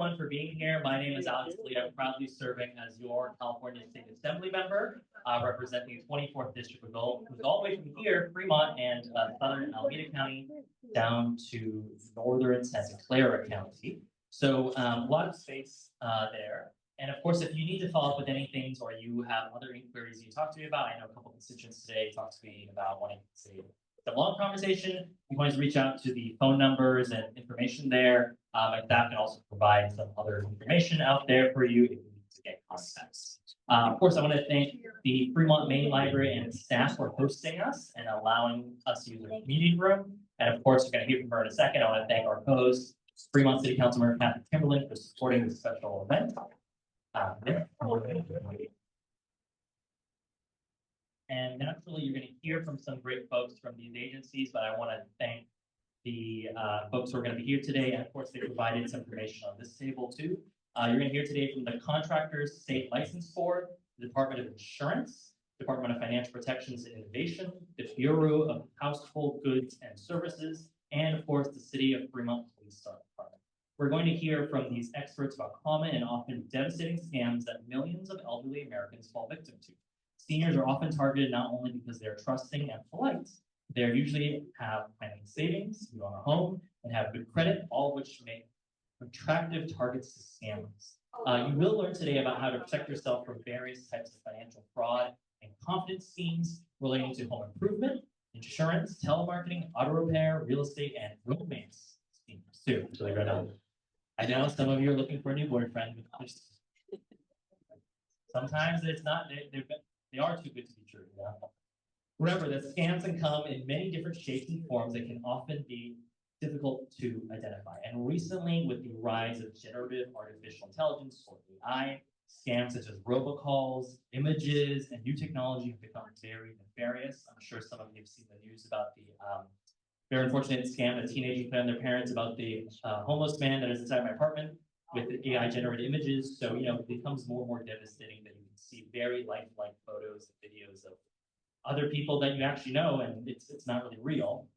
Everyone for being here. My name is Alex Lee. I'm proudly serving as your California State Assembly member, representing the 24th District of Gold, who's all the way from here, Fremont and southern Alameda County, down to northern Santa Clara County. So a lot of space there. And of course, if you need to follow up with anything or you have other inquiries you talk to me about, I know a couple of constituents today talked to me about wanting to say a long conversation. You can always reach out to the phone numbers and information there. My staff can also provide some other information out there for you if you need to get contacts. Of course, I want to thank the Fremont Main Library and its staff for hosting us and allowing us to use their community room. And of course, you're going to hear from her in a second. I want to thank our host, Fremont City Councilmember Kimberlin, for supporting this special event. And naturally, you're going to hear from some great folks from these agencies, but I want to thank the folks who are going to be here today. And of course, they provided some information on this table too. You're going to hear today from the Contractors State License Board, the Department of Insurance, Department of Financial Protections and Innovation, the Bureau of Household Goods and Services, and of course, the City of Fremont Police Department. We're going to hear from these experts about common and often devastating scams that millions of elderly Americans fall victim to. Seniors are often targeted not only because they're trusting and polite, they usually have planning savings, you own a home, and have good credit, all of which make attractive targets to scammers. You will learn today about how to protect yourself from various types of financial fraud and confidence schemes relating to home improvement, insurance, telemarketing, auto repair, real estate, and romance schemes too. So they read out. I know some of you are looking for a new boyfriend. Sometimes it's not. They are too good to be true. Yeah? Remember that scams can come in many different shapes and forms that can often be difficult to identify. And recently, with the rise of generative artificial intelligence, or AI, scams such as robocalls, images, and new technology have become very nefarious. I'm sure some of you have seen the news about the very unfortunate scam that teenagers put on their parents about the homeless man that is inside my apartment with the AI-generated images. So, you know, it becomes more and more devastating that you can see very lifelike photos and videos of other people that you actually know, and it's not really real.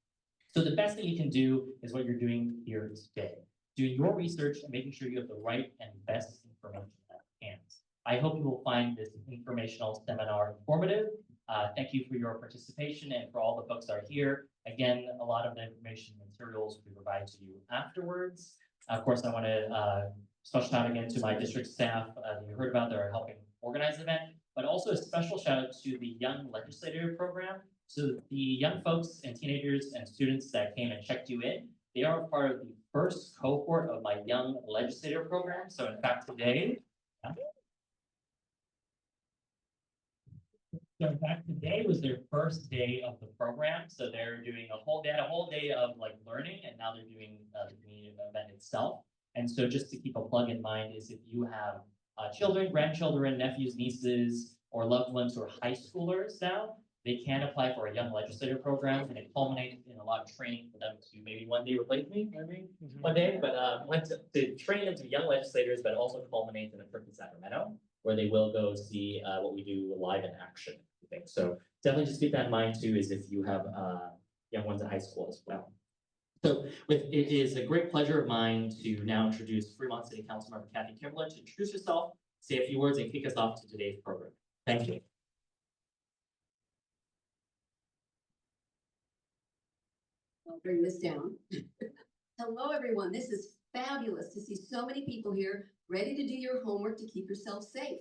So the best thing you can do is what you're doing here today. Doing your research and making sure you have the right and best information at hand. I hope you will find this informational seminar informative. Thank you for your participation and for all the folks that are here. Again, a lot of the information and materials will be provided to you afterwards. Of course, I want to special shout out again to my district staff that you heard about that are helping organize the event, but also a special shout out to the Young Legislator Program. So the young folks and teenagers and students that came and checked you in, they are part of the first cohort of my Young Legislator Program. So in fact, today was their first day of the program. So they're doing they had a whole day of like learning, and now they're doing the community event itself. And so just to keep a plug in mind is if you have children, grandchildren, nephews, nieces, or loved ones who are high schoolers now, they can apply for a Young Legislator Program, and it culminates in a lot of training for them to maybe one day replace me, maybe one day, but to train them to be young legislators, but also culminates in a trip to Sacramento, where they will go see what we do live in action. So definitely just keep that in mind too, is if you have young ones in high school as well. So it is a great pleasure of mine to now introduce Fremont City Councilmember Kathy Kimberlin to introduce herself, say a few words, and kick us off to today's program. Thank you. I'll bring this down. Hello, everyone. This is fabulous to see so many people here ready to do your homework to keep yourself safe.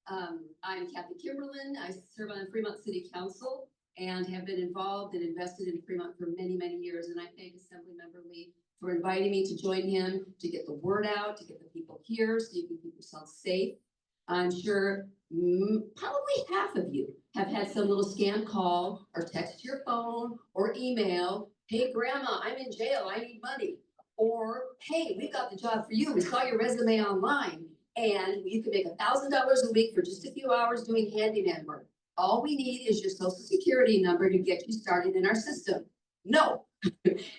I'm Kathy Kimberlin. I serve on Fremont City Council and have been involved and invested in Fremont for many, many years. And I thank Assemblymember Lee for inviting me to join him to get the word out, to get the people here so you can keep yourself safe. I'm sure probably half of you have had some little scam call or text your phone or email. Hey, grandma, I'm in jail. I need money. Or, hey, we got the job for you. We saw your resume online. And you can make $1,000 a week for just a few hours doing handyman work. All we need is your social security number to get you started in our system. No.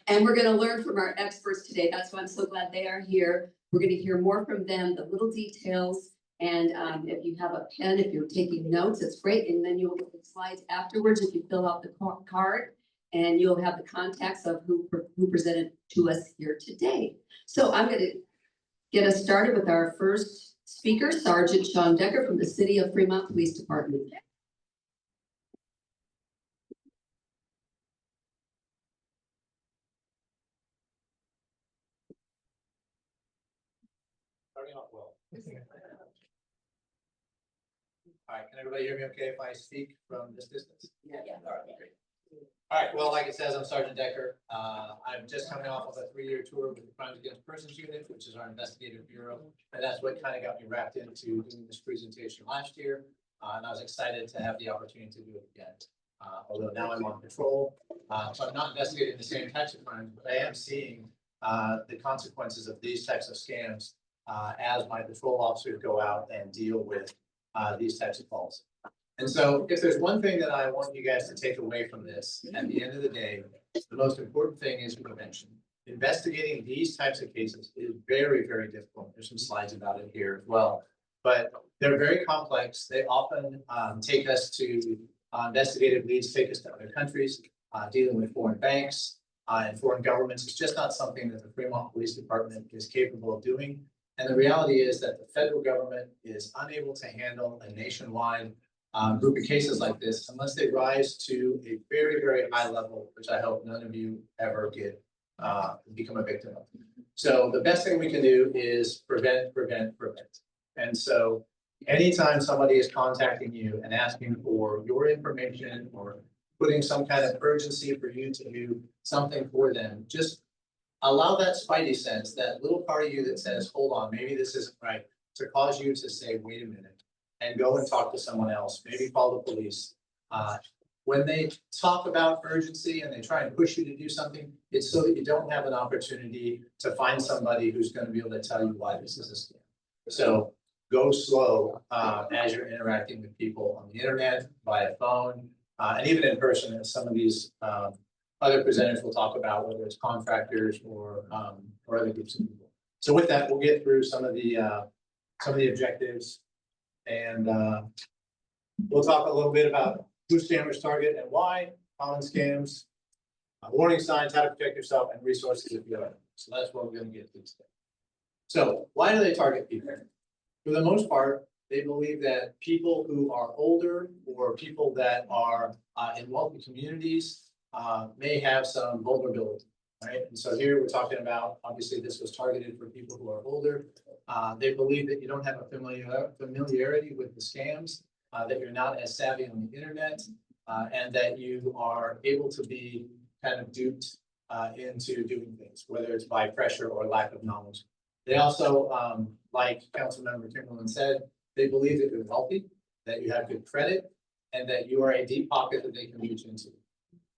And we're going to learn from our experts today. That's why I'm so glad they are here. We're going to hear more from them, the little details. And if you have a pen, if you're taking notes, it's great. And then you'll get the slides afterwards if you fill out the card. And you'll have the contacts of who presented to us here today. So I'm going to get us started with our first speaker, Sergeant Sean Decker from the City of Fremont Police Department. Starting off well. All right, can everybody hear me okay if I speak from this distance? Yeah. All right, great. All right, well, like it says, I'm Sergeant Decker. I'm just coming off of a 3-year tour with the Crimes Against Persons Unit, which is our investigative bureau. And that's what kind of got me wrapped into doing this presentation last year. And I was excited to have the opportunity to do it again. Although now I'm on patrol, so I'm not investigating the same types of crimes, but I am seeing the consequences of these types of scams as my patrol officers go out and deal with these types of calls. And so if there's one thing that I want you guys to take away from this, at the end of the day, the most important thing is prevention. Investigating these types of cases is very, very difficult. There's some slides about it here as well, but they're very complex. They often take us to investigative leads, take us to other countries, dealing with foreign banks and foreign governments. It's just not something that the Fremont Police Department is capable of doing. And the reality is that the federal government is unable to handle a nationwide group of cases like this unless they rise to a very, very high level, which I hope none of you ever get become a victim of. So the best thing we can do is prevent. And so anytime somebody is contacting you and asking for your information or putting some kind of urgency for you to do something for them, just allow that spidey sense, that little part of you that says, hold on, maybe this isn't right, to cause you to say, wait a minute, and go and talk to someone else, maybe call the police. When they talk about urgency and they try and push you to do something, it's so that you don't have an opportunity to find somebody who's going to be able to tell you why this is a scam. So go slow as you're interacting with people on the internet, via phone, and even in person, as some of these other presenters will talk about, whether it's contractors or other groups of people. So with that, we'll get through some of the objectives, and we'll talk a little bit about who scammers target and why, common scams, warning signs, how to protect yourself, and resources if you have. So that's what we're going to get to today. So why do they target people? For the most part, they believe that people who are older or people that are in wealthy communities may have some vulnerability, right? And so here we're talking about, obviously this was targeted for people who are older. They believe that you don't have a familiarity with the scams, that you're not as savvy on the internet, and that you are able to be kind of duped into doing things, whether it's by pressure or lack of knowledge. They also, like Councilmember Kimberlin said, they believe that you're wealthy, that you have good credit, and that you are a deep pocket that they can reach into.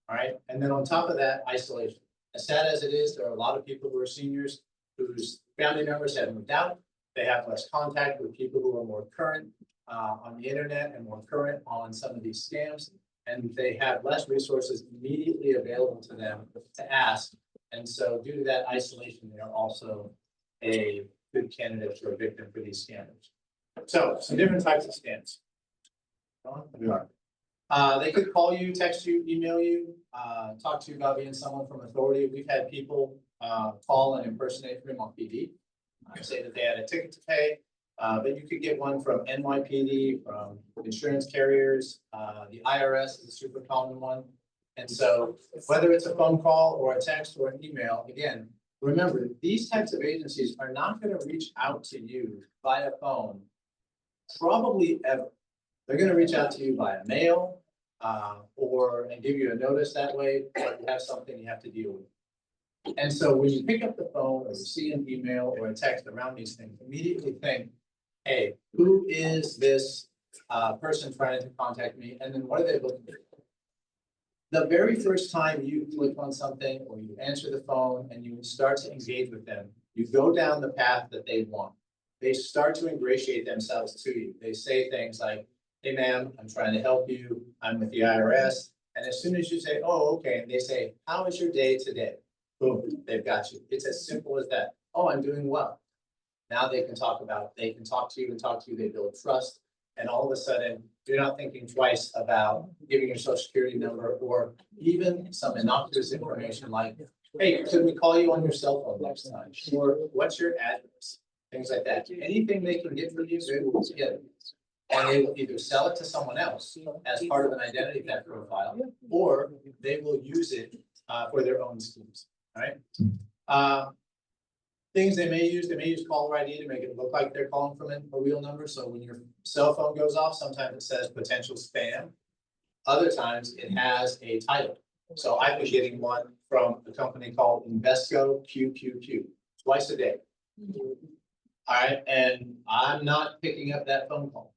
All right, and then on top of that, isolation. As sad as it is, there are a lot of people who are seniors whose family members have moved out. They have less contact with people who are more current on the internet and more current on some of these scams, and they have less resources immediately available to them to ask. And so due to that isolation, they are also a good candidate for a victim for these scammers. So some different types of scams. They could call you, text you, email you, talk to you about being someone from authority. We've had people call and impersonate Fremont PD, say that they had a ticket to pay, but you could get one from NYPD, from insurance carriers, the IRS is a super common one. And so whether it's a phone call or a text or an email, again, remember, these types of agencies are not going to reach out to you via phone, probably ever. They're going to reach out to you via mail and give you a notice that way, or you have something you have to deal with. And so when you pick up the phone or you see an email or a text around these things, immediately think, hey, who is this person trying to contact me? And then what are they looking for? The very first time you click on something or you answer the phone and you start to engage with them, you go down the path that they want. They start to ingratiate themselves to you. They say things like, hey, ma'am, I'm trying to help you. I'm with the IRS. And as soon as you say, oh, okay, and they say, how is your day today? Boom, they've got you. It's as simple as that. Oh, I'm doing well. Now they can talk to you and talk to you. They build trust. And all of a sudden, you're not thinking twice about giving your social security number or even some innocuous information like, hey, could we call you on your cell phone next time? Or what's your address? things like that. Anything they can get from you, they will get it. And they will either sell it to someone else as part of an identity theft profile, or they will use it for their own schemes, right? Things they may use caller ID to make it look like they're calling from a real number. So when your cell phone goes off, sometimes it says potential spam. Other times it has a title. So I've been getting one from a company called Invesco QQQ twice a day. All right, and I'm not picking up that phone call.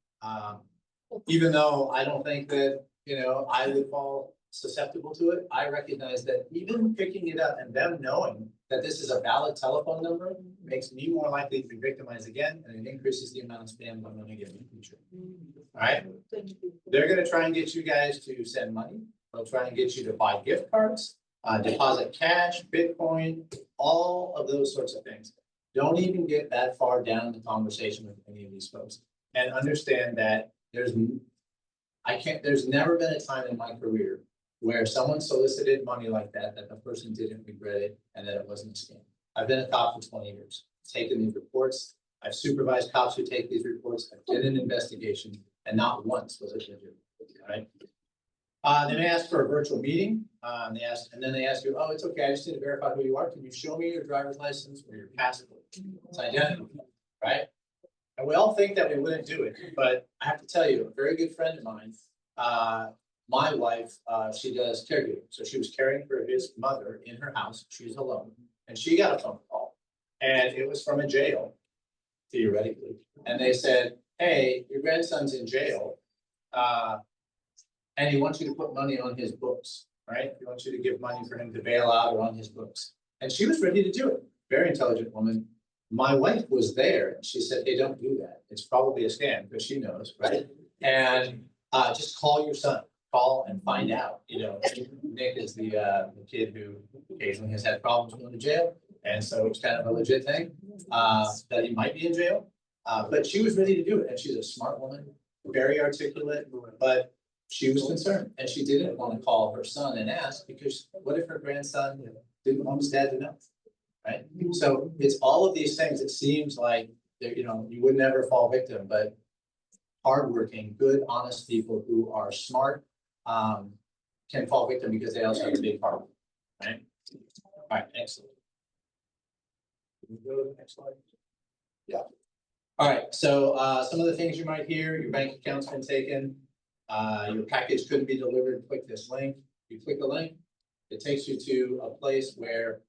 Even though I don't think that, I would fall susceptible to it, I recognize that even picking it up and them knowing that this is a valid telephone number makes me more likely to be victimized again, and it increases the amount of spam I'm going to get in the future. All right, they're going to try and get you guys to send money. They'll try and get you to buy gift cards, deposit cash, Bitcoin, all of those sorts of things. Don't even get that far down the conversation with any of these folks, and understand that there's never been a time in my career where someone solicited money like that the person didn't regret it and that it wasn't a scam. I've been a cop for 20 years, taken these reports. I've supervised cops who take these reports. I did an investigation, and not once was it legit. All right. They may ask for a virtual meeting. And then they ask you, oh, it's okay. I just need to verify who you are. Can you show me your driver's license or your passport? It's identity, right? And we all think that we wouldn't do it, but I have to tell you, a very good friend of mine, my wife, she does caregiving. So she was caring for his mother in her house. She's alone. And she got a phone call. And it was from a jail, theoretically. And they said, hey, your grandson's in jail. And he wants you to put money on his books, right? He wants you to give money for him to bail out or on his books. And she was ready to do it. Very intelligent woman. My wife was there. And she said, hey, don't do that. It's probably a scam, because she knows, right? And just call your son. Call and find out. Nick is the kid who occasionally has had problems going to jail. And so it's kind of a legit thing that he might be in jail. But she was ready to do it. And she's a smart woman, very articulate, but she was concerned, and she didn't want to call her son and ask, because what if her grandson didn't want his dad to know, right? So it's all of these things. It seems like you would never fall victim, but hardworking, good, honest people who are smart can fall victim because they also have a big heart, right? All right, excellent. Can we go to the next slide? Yeah. All right, so some of the things you might hear: your bank account's been taken. Your package couldn't be delivered. Click this link. You click the link, it takes you to a place where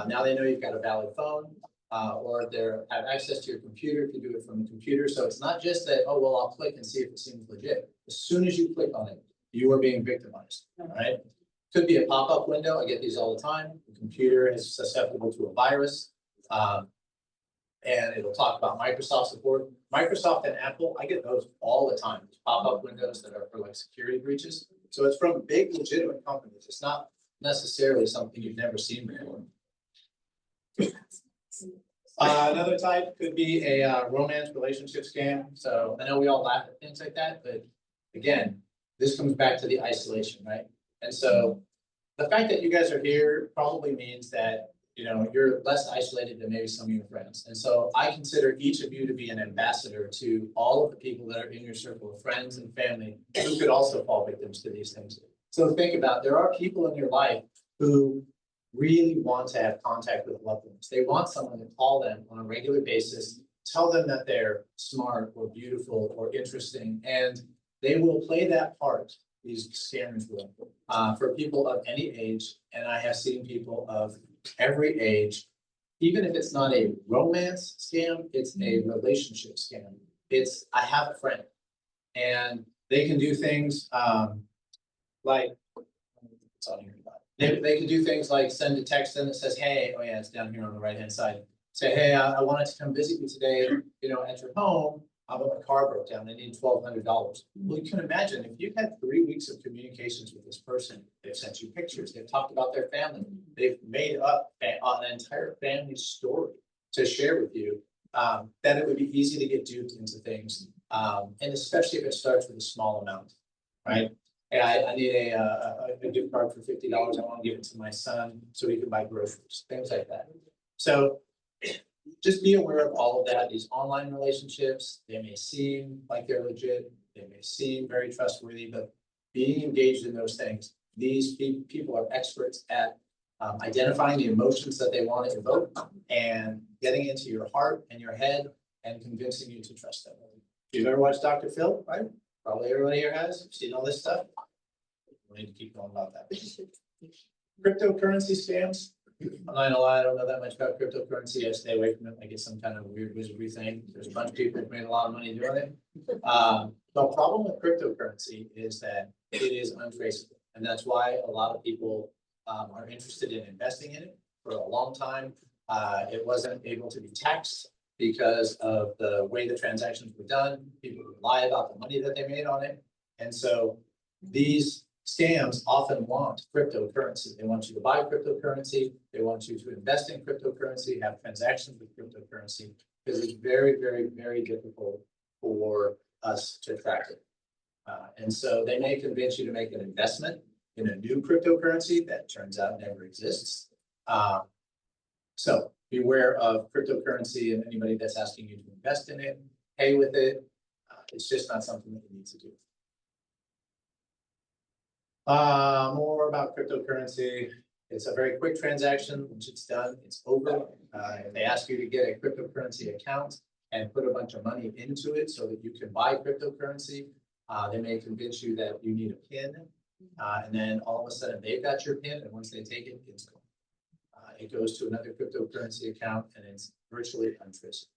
now they know you've got a valid phone, or they have access to your computer if you do it from the computer. So it's not just that, oh, well, I'll click and see if it seems legit. As soon as you click on it, you are being victimized, right? Could be a pop-up window. I get these all the time. The computer is susceptible to a virus. And it'll talk about Microsoft support. Microsoft and Apple, I get those all the time. Pop-up windows that are for like security breaches. So it's from big legitimate companies. It's not necessarily something you've never seen before. Another type could be a romance relationship scam. So I know we all laugh at things like that, but again, this comes back to the isolation, right? And so the fact that you guys are here probably means that you're less isolated than maybe some of your friends. And so I consider each of you to be an ambassador to all of the people that are in your circle of friends and family who could also fall victims to these things. So think about, there are people in your life who really want to have contact with loved ones. They want someone to call them on a regular basis, tell them that they're smart or beautiful or interesting, and they will play that part, these scammers will, for people of any age. And I have seen people of every age. Even if it's not a romance scam, it's a relationship scam. It's, I have a friend, and they can do things like, it's on here. They can do things like send a text in that says, hey, oh yeah, it's down here on the right-hand side. Say, hey, I wanted to come visit you today, at your home, but my car broke down. I need $1,200. Well, you can imagine if you've had 3 weeks of communications with this person, they've sent you pictures, they've talked about their family, they've made up an entire family story to share with you, that it would be easy to get duped into things. And especially if it starts with a small amount, right? Hey, I need a gift card for $50. I want to give it to my son so he can buy groceries, things like that. So just be aware of all of that. These online relationships, they may seem like they're legit, they may seem very trustworthy, but being engaged in those things, these people are experts at identifying the emotions that they want to evoke and getting into your heart and your head and convincing you to trust them. If you've ever watched Dr. Phil, right? Probably everybody here has. You've seen all this stuff. We need to keep going about that. Cryptocurrency scams. I'm not gonna lie, I don't know that much about cryptocurrency. I stay away from it. I get some kind of weird wizardry thing. There's a bunch of people that made a lot of money doing it. The problem with cryptocurrency is that it is untraceable. And that's why a lot of people are interested in investing in it for a long time. It wasn't able to be taxed because of the way the transactions were done. People would lie about the money that they made on it. And so these scams often want cryptocurrency. They want you to buy cryptocurrency. They want you to invest in cryptocurrency, have transactions with cryptocurrency, because it's very, very, very difficult for us to track it. And so they may convince you to make an investment in a new cryptocurrency that turns out never exists. So beware of cryptocurrency and anybody that's asking you to invest in it, pay with it. It's just not something that you need to do. More about cryptocurrency. It's a very quick transaction. Once it's done, it's over. If they ask you to get a cryptocurrency account and put a bunch of money into it so that you can buy cryptocurrency, they may convince you that you need a PIN. And then all of a sudden they've got your PIN, and once they take it, it's gone. It goes to another cryptocurrency account and it's virtually untraceable.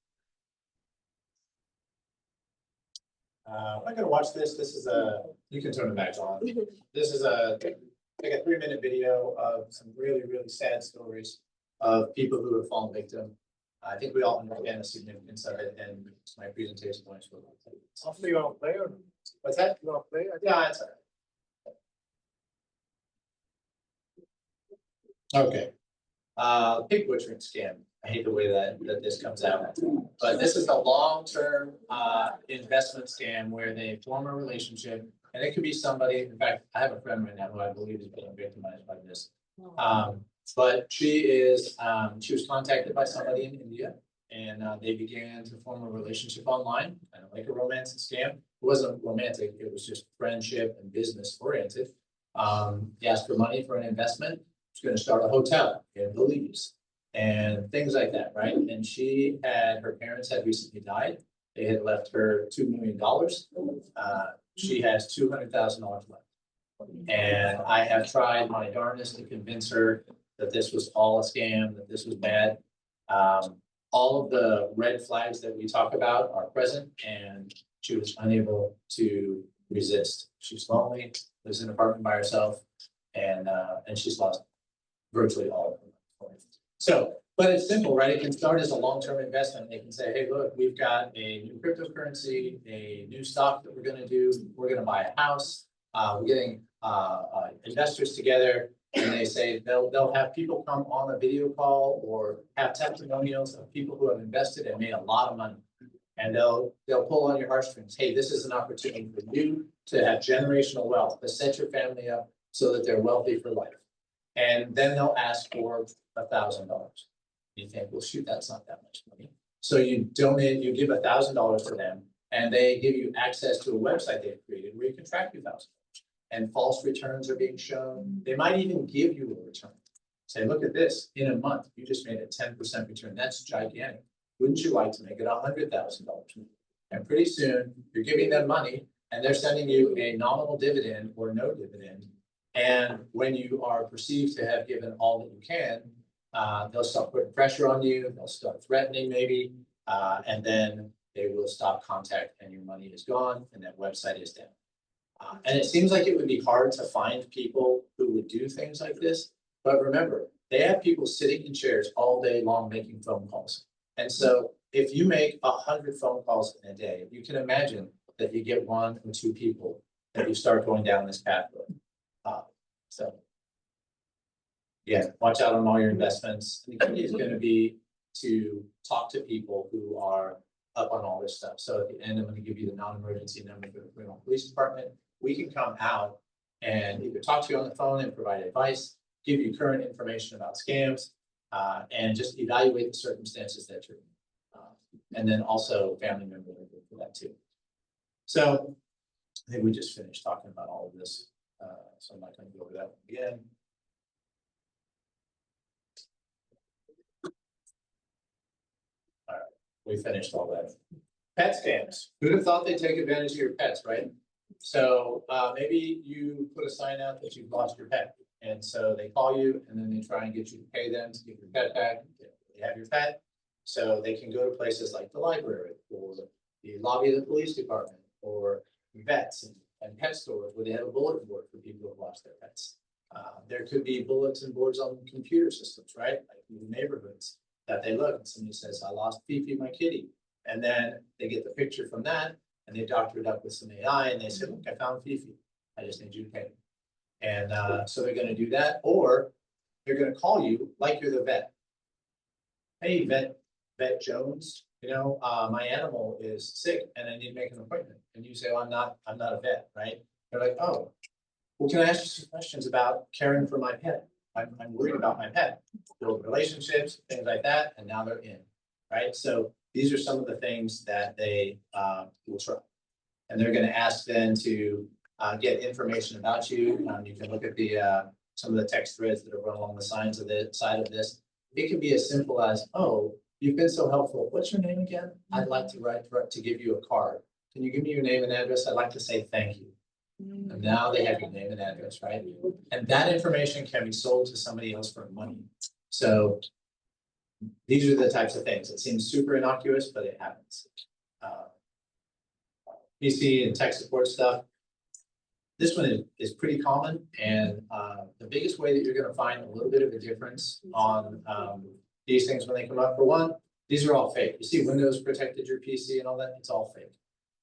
I'm not gonna watch this. This is you can turn it back on. This is like a 3-minute video of some really, really sad stories of people who have fallen victim. I think we all understand the significance of it, and my presentation points will. Hopefully you want to play or? What's that? You want to play? Yeah, it's all right. Okay. Pig butchering scam. I hate the way that this comes out, but this is a long-term investment scam where they form a relationship, and it could be somebody. In fact, I have a friend right now who I believe is being victimized by this. But she was contacted by somebody in India, and they began to form a relationship online, kind of like a romantic scam. It wasn't romantic; it was just friendship and business oriented. He asked for money for an investment. She's going to start a hotel in Belize and things like that, right? And her parents had recently died. They had left her $2 million. She has $200,000 left. And I have tried my darndest to convince her that this was all a scam, that this was bad. All of the red flags that we talk about are present, and she was unable to resist. She's lonely, lives in an apartment by herself, and she's lost virtually all of them. So, but it's simple, right? It can start as a long-term investment. They can say, hey, look, we've got a new cryptocurrency, a new stock that we're going to do. We're going to buy a house. We're getting investors together, and they say they'll have people come on a video call or have testimonials of people who have invested and made a lot of money. And they'll pull on your heartstrings. Hey, this is an opportunity for you to have generational wealth, to set your family up so that they're wealthy for life. And then they'll ask for $1,000. You think, well, shoot, that's not that much money. So you give $1,000 to them, and they give you access to a website they've created where you can track your $1,000. And false returns are being shown. They might even give you a return. Say, look at this, in a month, you just made a 10% return. That's gigantic. Wouldn't you like to make it $100,000? And pretty soon you're giving them money and they're sending you a nominal dividend or no dividend. And when you are perceived to have given all that you can, they'll start putting pressure on you. They'll start threatening maybe, and then they will stop contact and your money is gone and that website is down. And it seems like it would be hard to find people who would do things like this. But remember, they have people sitting in chairs all day long making phone calls. And so if you make 100 phone calls in a day, you can imagine that you get 1 or 2 people that you start going down this pathway. So yeah, watch out on all your investments. The key is going to be to talk to people who are up on all this stuff. So at the end, I'm going to give you the non-emergency number for the Fremont Police Department. We can come out and either talk to you on the phone and provide advice, give you current information about scams, and just evaluate the circumstances that you're in. And then also family member for that too. So I think we just finished talking about all of this. So I'm not going to go over that one again. All right, we finished all that. Pet scams. Who'd have thought they'd take advantage of your pets, right? So maybe you put a sign out that you've lost your pet. And so they call you and then they try and get you to pay them to get your pet back. They have your pet. So they can go to places like the library or the lobby of the police department or vets and pet stores where they have a bulletin board for people who have lost their pets. There could be bulletin boards on computer systems, right? Like in the neighborhoods that they look and somebody says, I lost Fifi, my kitty. And then they get the picture from that and they doctor it up with some AI and they say, look, I found Fifi. I just need you to pay me. And so they're going to do that, or they're going to call you like you're the vet. Hey, vet Jones, you know, my animal is sick and I need to make an appointment. And you say, oh, I'm not a vet, right? They're like, oh, well, can I ask you some questions about caring for my pet? I'm worried about my pet. Build relationships, things like that, and now they're in, right? So these are some of the things that they will try. And they're going to ask then to get information about you. You can look at the some of the text threads that are run along the sides of this. It can be as simple as, oh, you've been so helpful. What's your name again? I'd like to write to give you a card. Can you give me your name and address? I'd like to say thank you. And now they have your name and address, right? And that information can be sold to somebody else for money. So these are the types of things. It seems super innocuous, but it happens. PC and tech support stuff. This one is pretty common, and the biggest way that you're going to find a little bit of a difference on these things when they come up, for one, these are all fake. You see Windows protected your PC and all that, it's all fake.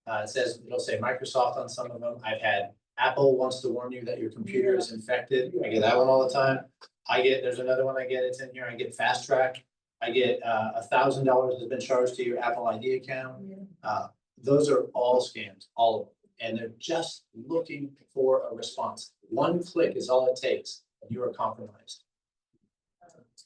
It'll say Microsoft on some of them. I've had Apple wants to warn you that your computer is infected. I get that one all the time. There's another one I get, it's in here, I get Fast Track. I get $1,000 has been charged to your Apple ID account. Those are all scams, all of them. And they're just looking for a response. One click is all it takes, and you are compromised.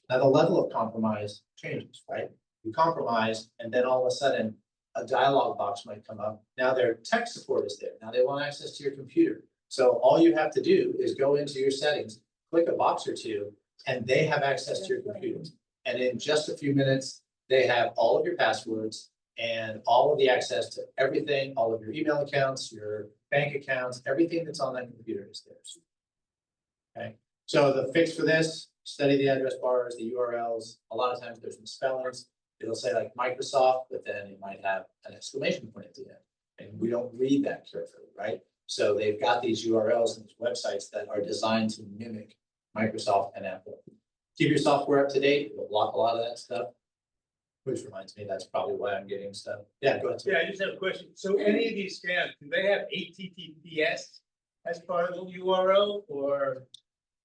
Now, the level of compromise changes, right? You compromise, and then all of a sudden, a dialog box might come up. Now their tech support is there. Now they want access to your computer. So all you have to do is go into your settings, click a box or two, and they have access to your computer. And in just a few minutes, they have all of your passwords and all of the access to everything, all of your email accounts, your bank accounts, everything that's on that computer is theirs. Okay, so the fix for this, study the address bars, the URLs. A lot of times there's misspellings. It'll say like Microsoft, but then it might have an exclamation point at the end. And we don't read that carefully, right? So they've got these URLs and these websites that are designed to mimic Microsoft and Apple. Keep your software up to date. It'll block a lot of that stuff. Which reminds me, that's probably why I'm getting stuff. Yeah, go ahead. Yeah, I just have a question. So any of these scams, do they have HTTPS as part of the URL or?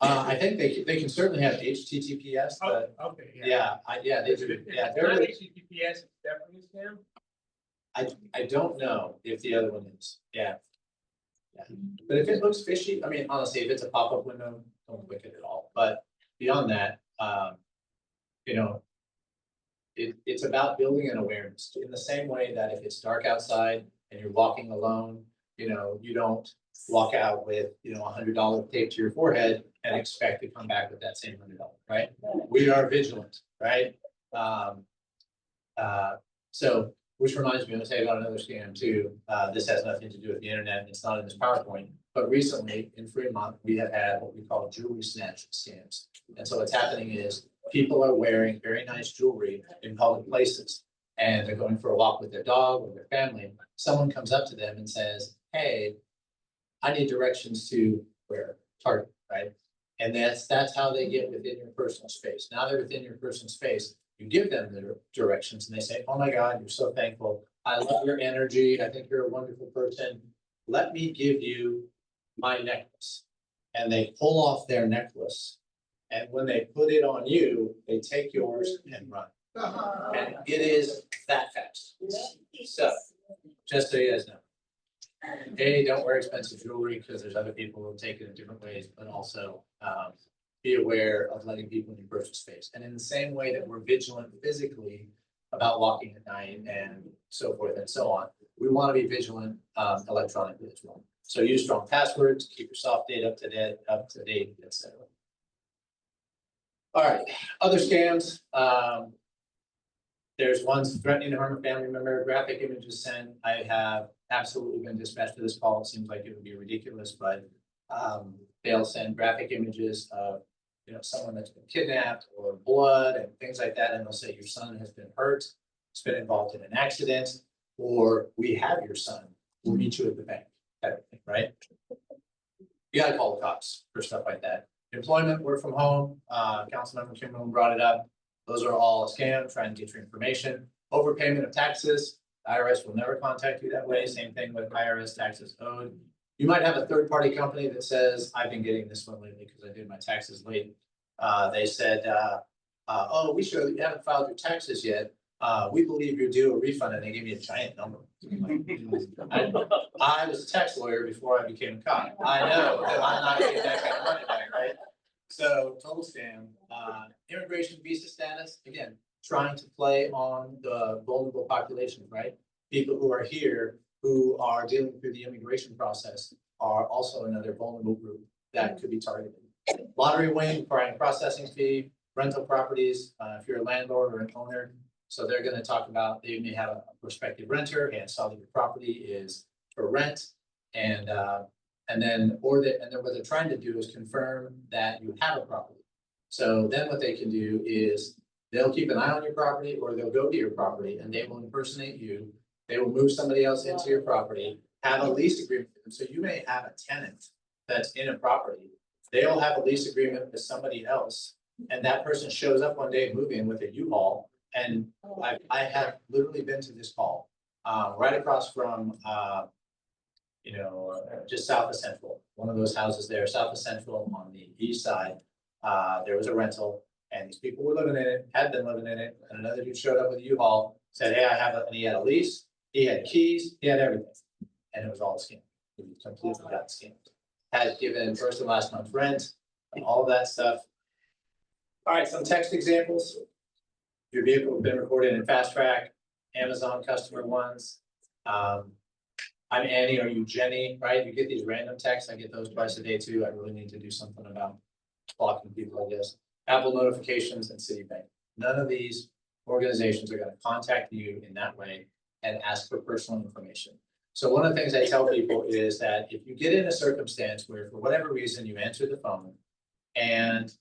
I think they can certainly have HTTPS, but Okay, yeah, they do. Yeah, If it's not HTTPS, it's definitely a scam. I don't know if the other one is. Yeah. But if it looks fishy, I mean, honestly, if it's a pop-up window, don't click it at all. But beyond that, you know, it's about building an awareness in the same way that if it's dark outside and you're walking alone, you know, you don't walk out with, you know, $100 taped to your forehead and expect to come back with that same $100, right? We are vigilant, right? So, which reminds me, I'm gonna tell you about another scam too. This has nothing to do with the internet. It's not in this PowerPoint, but recently in Fremont, we have had what we call jewelry snatch scams. And so what's happening is people are wearing very nice jewelry in public places and they're going for a walk with their dog or their family. Someone comes up to them and says, hey, I need directions to where Target, right? And that's how they get within your personal space. Now they're within your personal space. You give them the directions and they say, oh my God, you're so thankful. I love your energy. I think you're a wonderful person. Let me give you my necklace. And they pull off their necklace. And when they put it on you, they take yours and run. And it is that fast. So, just so you guys know. Hey, don't wear expensive jewelry because there's other people who take it in different ways, but also be aware of letting people in your personal space. And in the same way that we're vigilant physically about walking at night and so forth and so on, we want to be vigilant electronically as well. So use strong passwords, keep your soft data up to date, etc. All right, other scams. There's ones threatening to harm a family member, graphic images sent. I have absolutely been dispatched to this call. It seems like it would be ridiculous, but they'll send graphic images of, you know, someone that's been kidnapped or blood and things like that. And they'll say your son has been hurt, he's been involved in an accident, or we have your son, we'll meet you at the bank, type of thing, right? You gotta call the cops for stuff like that. Employment, work from home, Councilmember Kimberlin brought it up. Those are all a scam, trying to get your information. Overpayment of taxes, the IRS will never contact you that way. Same thing with IRS taxes owed. You might have a third-party company that says, I've been getting this one lately because I did my taxes late. They said, oh, we show that you haven't filed your taxes yet. We believe you're due a refund, and they gave me a giant number. I was a tax lawyer before I became a cop. I know that I'm not getting that kind of money back, right? So total scam. Immigration visa status, again, trying to play on the vulnerable population, right? People who are here, who are dealing through the immigration process, are also another vulnerable group that could be targeted. Lottery win, requiring processing fee, rental properties, if you're a landlord or an owner. So they're going to talk about, they may have a prospective renter and saw that your property is for rent, and then what they're trying to do is confirm that you have a property. So then what they can do is they'll keep an eye on your property, or they'll go to your property and they will impersonate you. They will move somebody else into your property, have a lease agreement with them. So you may have a tenant that's in a property. They'll have a lease agreement with somebody else, and that person shows up one day moving with a U-Haul. And I have literally been to this call, right across from, just south of Central, one of those houses there, south of Central on the east side. There was a rental, and these people were living in it, had been living in it, and another dude showed up with a U-Haul, said, hey, and he had a lease, he had keys, he had everything, and it was all a scam. He completely got scammed. Had given first and last month's rent, and all of that stuff. All right, some text examples. Your vehicle has been recorded in Fast Track, Amazon customer ones. I'm Annie, are you Jenny, right? You get these random texts. I get those twice a day too. I really need to do something about blocking people, I guess. Apple notifications and Citibank. None of these organizations are going to contact you in that way and ask for personal information. So one of the things I tell people is that if you get in a circumstance where for whatever reason you answer the phone and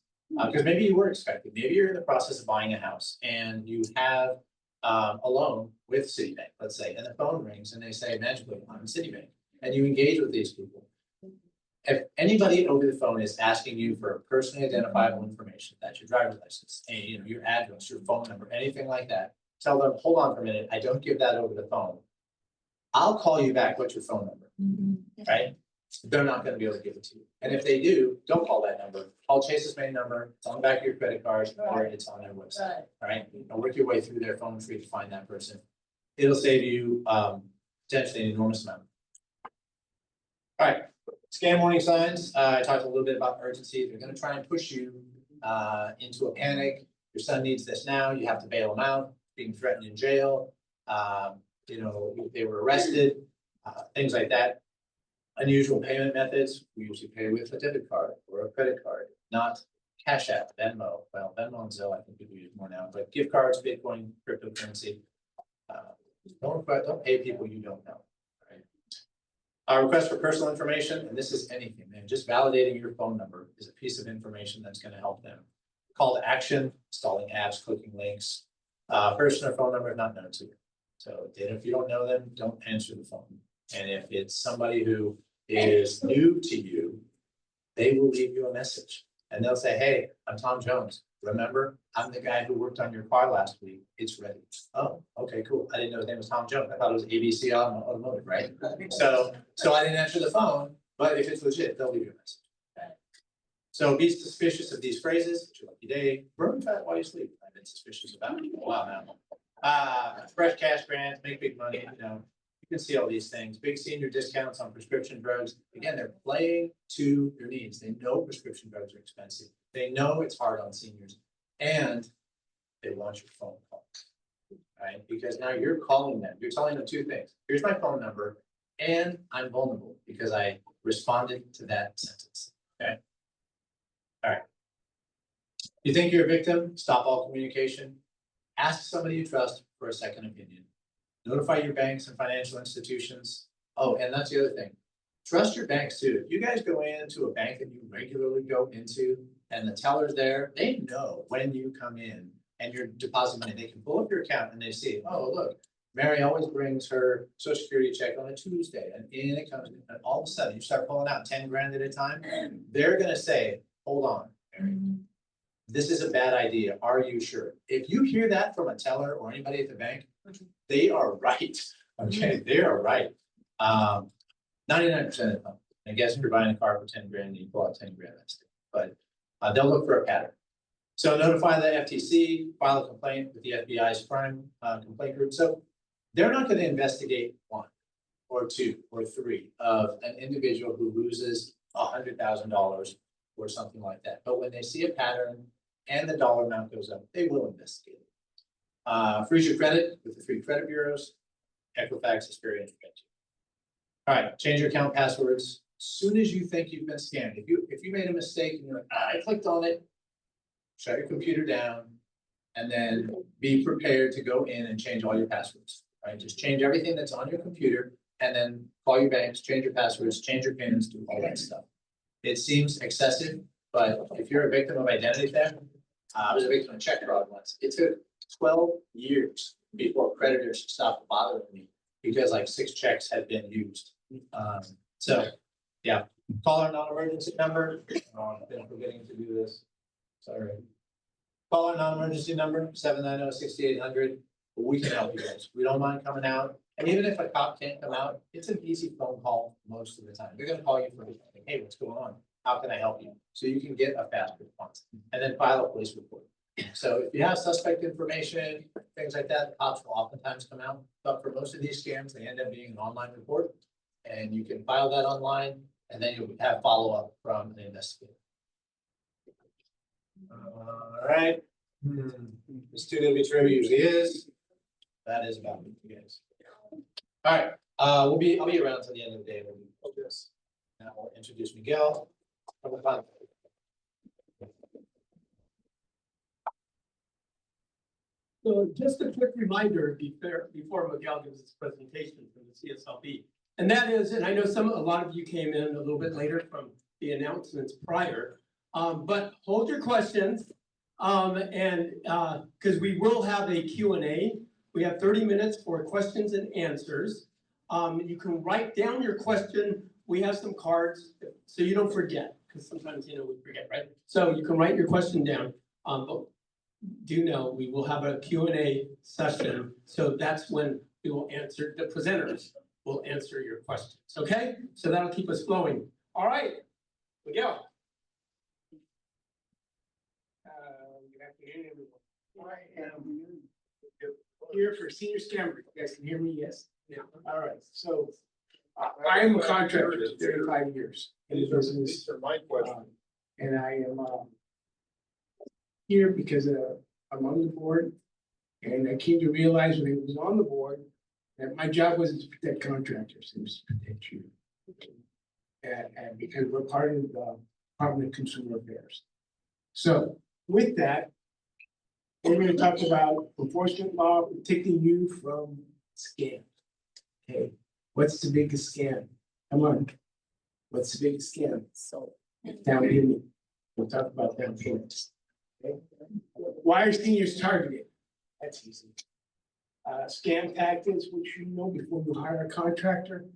because maybe you were expecting, maybe you're in the process of buying a house and you have a loan with Citibank, let's say, and the phone rings and they say magically, I'm Citibank, and you engage with these people. If anybody over the phone is asking you for personally identifiable information, that's your driver's license, and your address, your phone number, anything like that, tell them, hold on for a minute, I don't give that over the phone. I'll call you back, what's your phone number, right? They're not going to be able to give it to you. And if they do, don't call that number. Call Chase's main number. It's on the back of your credit card or it's on their website. All right. Work your way through their phone tree to find that person. It'll save you potentially an enormous amount. All right. Scam warning signs. I talked a little bit about urgency. They're going to try and push you into a panic. Your son needs this now. You have to bail him out. Being threatened in jail. They were arrested. Things like that. Unusual payment methods, we usually pay with a debit card or a credit card, not Cash App, Venmo. Well, Venmo and Zelle, I think people use more now, but gift cards, Bitcoin, cryptocurrency. Don't pay people you don't know. Right? Request for personal information, and this is anything, man. Just validating your phone number is a piece of information that's going to help them. Call to action, installing apps, clicking links. Person or phone number is not known to you. So if you don't know them, don't answer the phone. And if it's somebody who is new to you, they will leave you a message and they'll say, hey, I'm Tom Jones. Remember, I'm the guy who worked on your car last week. It's ready. Oh, okay, cool. I didn't know his name was Tom Jones. I thought it was ABC Automotive, right? So I didn't answer the phone, but if it's legit, they'll leave you a message. Okay. So be suspicious of these phrases. It's your lucky day. Burn fat while you sleep. I've been suspicious about it for a while now. Fresh cash grants, make big money, can see all these things, big senior discounts on prescription drugs. Again, they're playing to your needs. They know prescription drugs are expensive. They know it's hard on seniors. And they want your phone calls. Right? Because now you're calling them. You're telling them two things. Here's my phone number, and I'm vulnerable because I responded to that sentence. Okay. All right. You think you're a victim? Stop all communication. Ask somebody you trust for a second opinion. Notify your banks and financial institutions. Oh, and that's the other thing. Trust your banks too. If you guys go into a bank that you regularly go into and the teller's there, they know when you come in and you're depositing money. They can pull up your account and they see, oh, look, Mary always brings her social security check on a Tuesday and in it comes, and all of a sudden you start pulling out 10 grand at a time. They're gonna say, hold on, Mary. This is a bad idea. Are you sure? If you hear that from a teller or anybody at the bank, they are right. Okay, they are right. 99% of the time. I guess if you're buying a car for 10 grand, you pull out 10 grand, that's it. But they'll look for a pattern. So notify the FTC, file a complaint with the FBI's crime complaint group. So they're not going to investigate 1 or 2 or 3 of an individual who loses $100,000 or something like that. But when they see a pattern and the dollar amount goes up, they will investigate it. Freeze your credit with the free credit bureaus, Equifax, Experian, and Print. All right, change your account passwords. As soon as you think you've been scammed, if you made a mistake and you're like, I clicked on it, shut your computer down, and then be prepared to go in and change all your passwords. Right, just change everything that's on your computer, and then call your banks, change your passwords, change your pins, do all that stuff. It seems excessive, but if you're a victim of identity theft, I was a victim of check fraud once. It took 12 years before creditors stopped bothering me because like 6 checks had been used. So yeah, call our non-emergency number. Oh, I've been forgetting to do this. Sorry. Call our non-emergency number, 790-6800. We can help you guys. We don't mind coming out. And even if a cop can't come out, it's an easy phone call most of the time. They're gonna call you for, hey, what's going on? How can I help you? So you can get a fast response and then file a police report. So if you have suspect information, things like that, the cops will oftentimes come out. But for most of these scams, they end up being an online report. And you can file that online and then you'll have follow-up from an investigator. All right. This too gonna be true, usually is. That is about it, you guys. All right, I'll be around till the end of the day when we do this. Now we'll introduce Miguel. So just a quick reminder before Miguel gives his presentation from the CSLB. And that is, and I know a lot of you came in a little bit later from the announcements prior, but hold your questions. Because we will have a Q&A. We have 30 minutes for questions and answers. You can write down your question. We have some cards so you don't forget, because sometimes we forget, right? So you can write your question down. But do know we will have a Q&A session. So that's when we will answer, the presenters will answer your questions. Okay? So that'll keep us flowing. All right, Miguel. Good afternoon, everyone. I am here for senior scammer. You guys can hear me? Yes. Yeah. All right. So I am a contractor, 35 years in the business. My question. And I am here because I'm on the board, and I came to realize when I was on the board that my job wasn't to protect contractors; it was to protect you. And because we're part of the Department of Consumer Affairs. So with that, we're going to talk about enforcement law protecting you from scam. Okay, what's the biggest scam? Come on, what's the biggest scam? So down payment. We'll talk about down payments. Okay. Why are seniors targeted? That's easy. Scam tactics, which you know before you hire a contractor,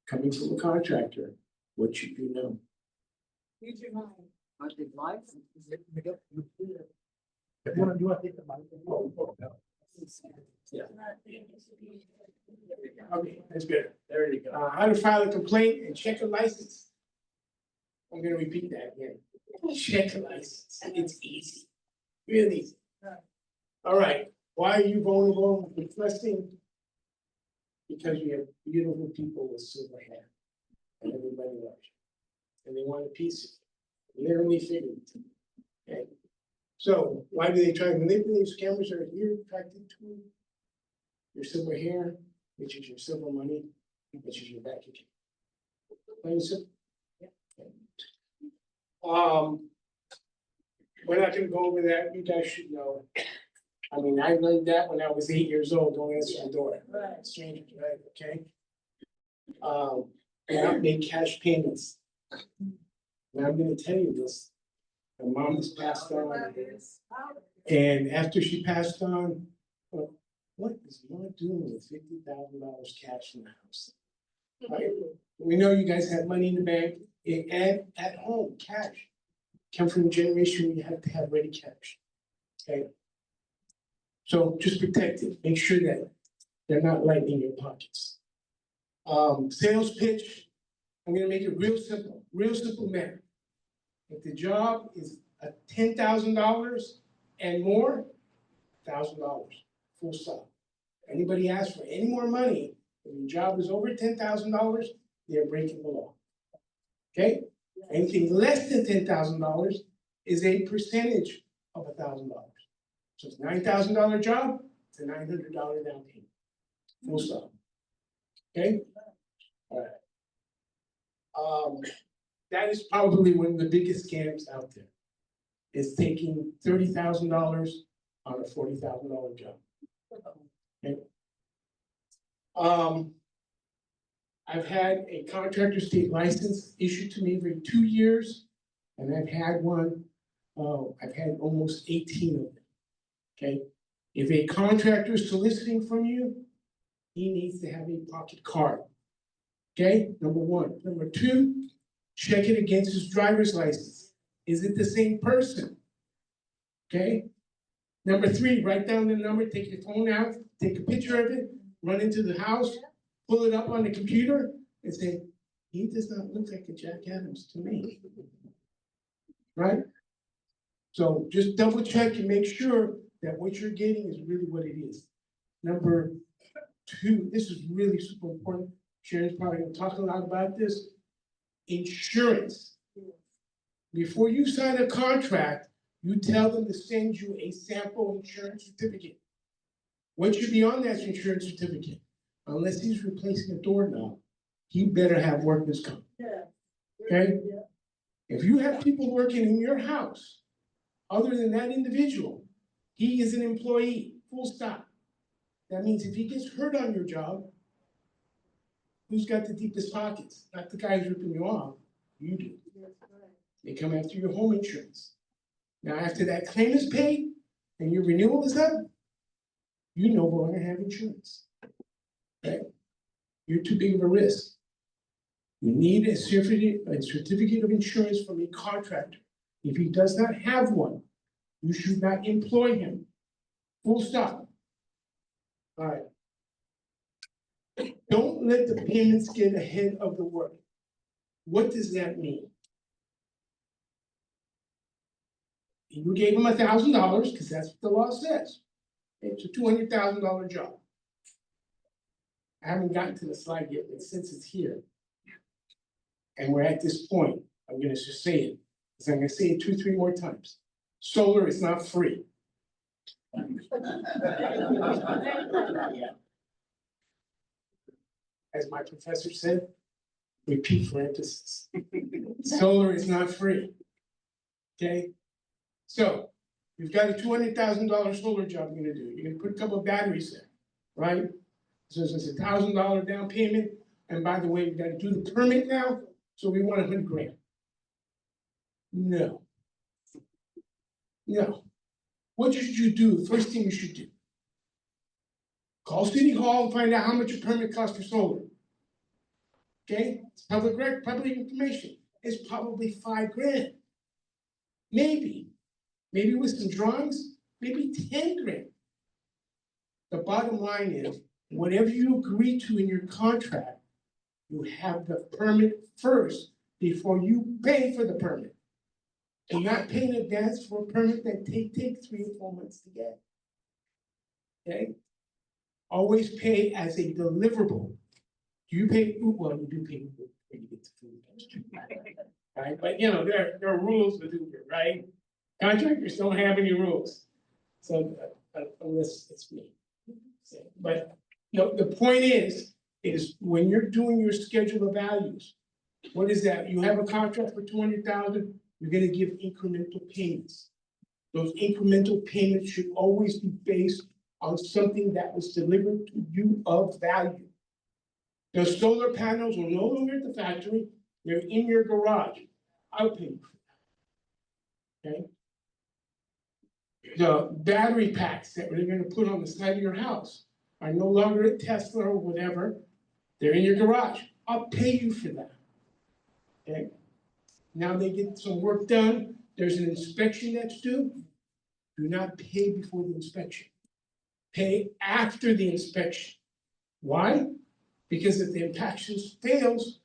coming from a contractor, what should you know? You want to take the mic? Yeah. Okay, that's good. There you go. How to file a complaint and check a license. I'm going to repeat that again. Check a license. It's easy. Really easy. All right. Why are you vulnerable? Requesting because you have beautiful people with silver hair. And everybody loves you. And they want a piece of it, literally figuratively. Okay? So why do they try to manipulate? Scammers are here attracted to your silver hair, which is your silver money, which is your bank account. Plain and simple. We're not gonna go over that, you guys should know. I mean, I learned that when I was 8 years old, don't answer the door. Right. Strangers, right, okay? And I make cash payments. And I'm gonna tell you this, my mom has passed on. And after she passed on, what is mom doing with $50,000 cash in the house? Right? We know you guys have money in the bank, and at home, cash. Come from a generation where you have to have ready cash. Okay? So just protect it, make sure that they're not lightening your pockets. Sales pitch, I'm gonna make it real simple matter. If the job is $10,000 and more, $1,000, full stop. Anybody asks for any more money, if your job is over $10,000, they're breaking the law. Okay? Anything less than $10,000 is a percentage of $1,000. So it's $9,000 job, it's a $900 down payment. Full stop. Okay? All right. That is probably one of the biggest scams out there. Is taking $30,000 on a $40,000 job. Okay? I've had a contractor state license issued to me every 2 years, and I've had one, I've had almost 18 of them. Okay, if a contractor is soliciting from you, he needs to have a pocket card. Okay, number one. Number two, check it against his driver's license. Is it the same person? Okay. Number three, write down the number, take your phone out, take a picture of it, run into the house, pull it up on the computer, and say, he does not look like a Jack Adams to me. Right? So just double check and make sure that what you're getting is really what it is. Number two, this is really super important. Sharon's probably gonna talk a lot about this. Insurance. Before you sign a contract, you tell them to send you a sample insurance certificate. What should be on that insurance certificate? Unless he's replacing a doorknob, he better have workman's comp. Okay? If you have people working in your house, other than that individual, he is an employee, full stop. That means if he gets hurt on your job, who's got the deepest pockets? Not the guy who's ripping you off, you do. They come after your home insurance. Now, after that claim is paid and your renewal is up, you no longer have insurance. Okay? You're too big of a risk. You need a certificate of insurance from a contractor. If he does not have one, you should not employ him. Full stop. All right. Don't let the payments get ahead of the work. What does that mean? You gave him $1,000 because that's what the law says. It's a $200,000 job. I haven't gotten to the slide yet, but since it's here, and we're at this point, I'm gonna just say it, because I'm gonna say it 2-3 more times. Solar is not free. As my professor said, repeat for emphasis. Solar is not free. Okay? So, you've got a $200,000 solar job you're gonna do. You're gonna put a couple of batteries there, right? So it's a $1,000 down payment. And by the way, we gotta do the permit now, so we want $100,000. No. No. What should you do? The first thing you should do. Call City Hall and find out how much a permit costs for solar. Okay? It's public record, public information. It's probably $5,000. Maybe with some drawings, maybe $10,000. The bottom line is, whatever you agree to in your contract, you have the permit first before you pay for the permit. Do not pay in advance for a permit that take 3 or 4 months to get. Okay? always pay as a deliverable. You pay, well, you do pay when you get the food. Right, but you know, there are rules with Uber, right? Contractors don't have any rules. So, unless it's me. But, the point is when you're doing your schedule of values, what is that? You have a contract for 200,000, you're gonna give incremental payments. Those incremental payments should always be based on something that was delivered to you of value. The solar panels are no longer at the factory, they're in your garage. I'll pay you for that. Okay? The battery packs that we're gonna put on the side of your house are no longer at Tesla or whatever. They're in your garage. I'll pay you for that. Okay? Now they get some work done. There's an inspection that's due. Do not pay before the inspection. Pay after the inspection. Why? Because if the inspection fails,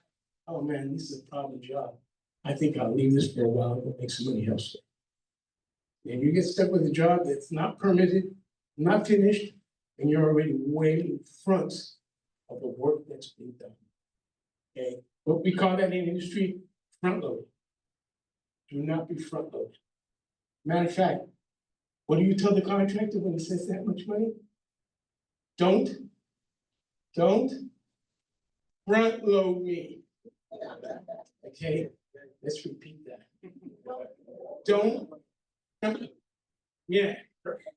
oh man, this is a problem job. I think I'll leave this for a while and go make some money elsewhere. And you get stuck with a job that's not permitted, not finished, and you're already way in front of the work that's being done. Okay, what we call that in industry, front loading. Do not be front loaded. Matter of fact, what do you tell the contractor when he says that much money? Don't front load me. Okay, let's repeat that. Don't. Yeah. Perfect.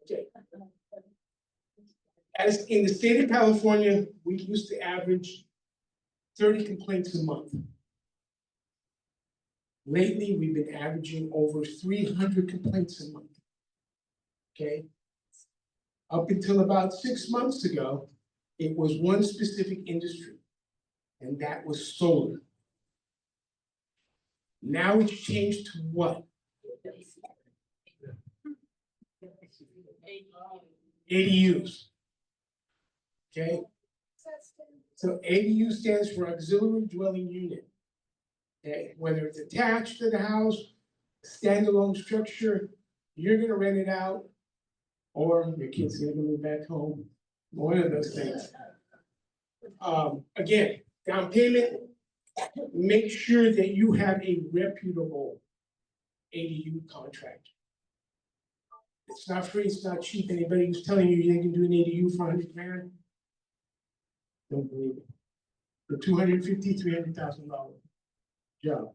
Okay. As in the state of California, we used to average 30 complaints a month. Lately, we've been averaging over 300 complaints a month. Okay? Up until about 6 months ago, it was one specific industry, and that was solar. Now it's changed to what? ADUs. Okay? So ADU stands for auxiliary dwelling unit. Okay, whether it's attached to the house, standalone structure, you're gonna rent it out, or your kid's gonna move back home, one of those things. Again, down payment, make sure that you have a reputable ADU contract. It's not free, it's not cheap. Anybody who's telling you they can do an ADU for $100,000, don't believe it. For $250,000, $300,000 job.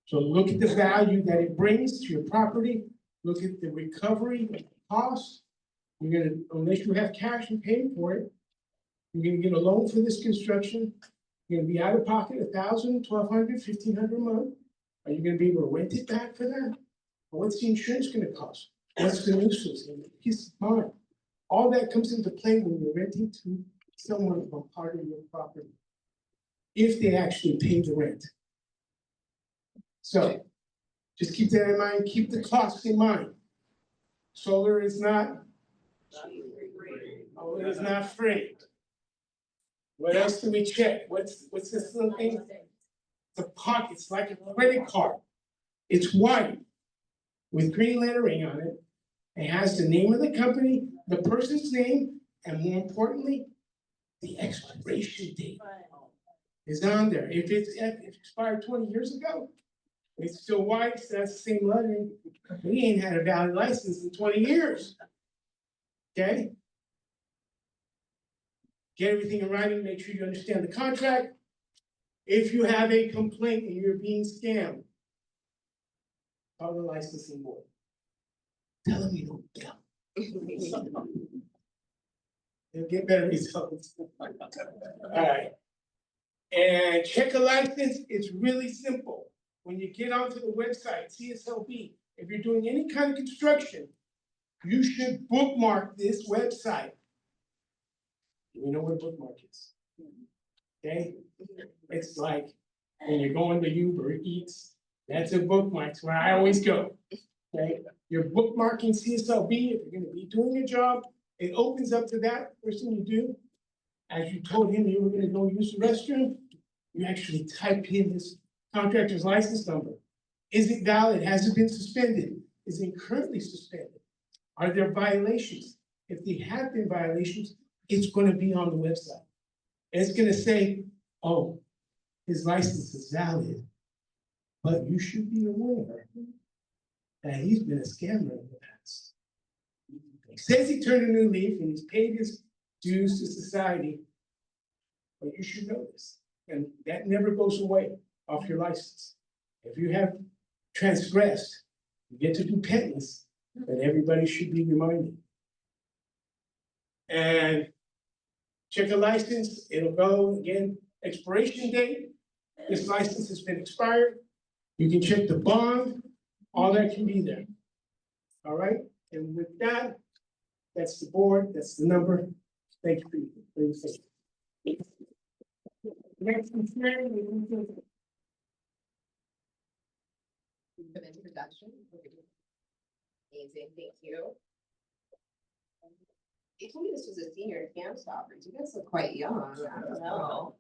So look at the value that it brings to your property. Look at the recovery costs. You're gonna, unless you have cash and pay for it, you're gonna get a loan for this construction. You're gonna be out of pocket $1,000, $1,200, $1,500 a month. Are you gonna be able to rent it back for that? Or what's the insurance gonna cost? What's the nuisance? Peace of mind. All that comes into play when you're renting to someone from part of your property, if they actually pay the rent. So just keep that in mind, keep the costs in mind. Solar is not, oh, it is not free. What else do we check? What's this little thing? The pocket, it's like a credit card. It's white with green lettering on it. It has the name of the company, the person's name, and more importantly, the expiration date is on there. If it's expired 20 years ago, it's still white, so that's the same lettering. We ain't had a valid license in 20 years. Okay? Get everything in writing, make sure you understand the contract. If you have a complaint and you're being scammed, call the licensing board. Tell them you don't get them. You'll get better results. All right. And check a license, it's really simple. When you get onto the website, CSLB, if you're doing any kind of construction, you should bookmark this website. You know what a bookmark is? Okay? It's like when you're going to Uber Eats, that's a bookmark, it's where I always go. Okay? You're bookmarking CSLB, if you're gonna be doing a job, it opens up to that first thing you do. As you told him you were gonna go use the restroom, you actually type in this contractor's license number. Is it valid? Has it been suspended? Is it currently suspended? Are there violations? if there have been violations, it's gonna be on the website. It's gonna say, oh, his license is valid, but you should be aware that he's been a scammer in the past. He says he turned a new leaf and he's paid his dues to society, but you should know this, and that never goes away off your license. If you have transgressed, you get to do penance, but everybody should be reminded. And check a license, it'll go again, expiration date, this license has been expired. You can check the bond, all that can be there. All right, and with that, that's the board, that's the number. Thank you for your sake. Next concern, An introduction. Amazing, thank you. You told me this was a senior Cam Stoppers. You guys look quite young. I don't know.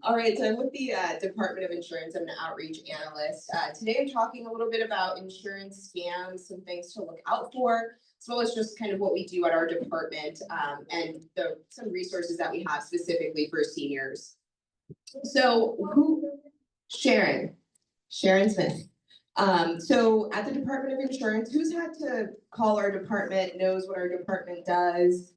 All right, so I'm with the Department of Insurance. I'm an outreach analyst. Today I'm talking a little bit about insurance scams, some things to look out for, as well as just kind of what we do at our department and some resources that we have specifically for seniors. So Sharon Smith. So at the Department of Insurance, who's had to call our department, knows what our department does?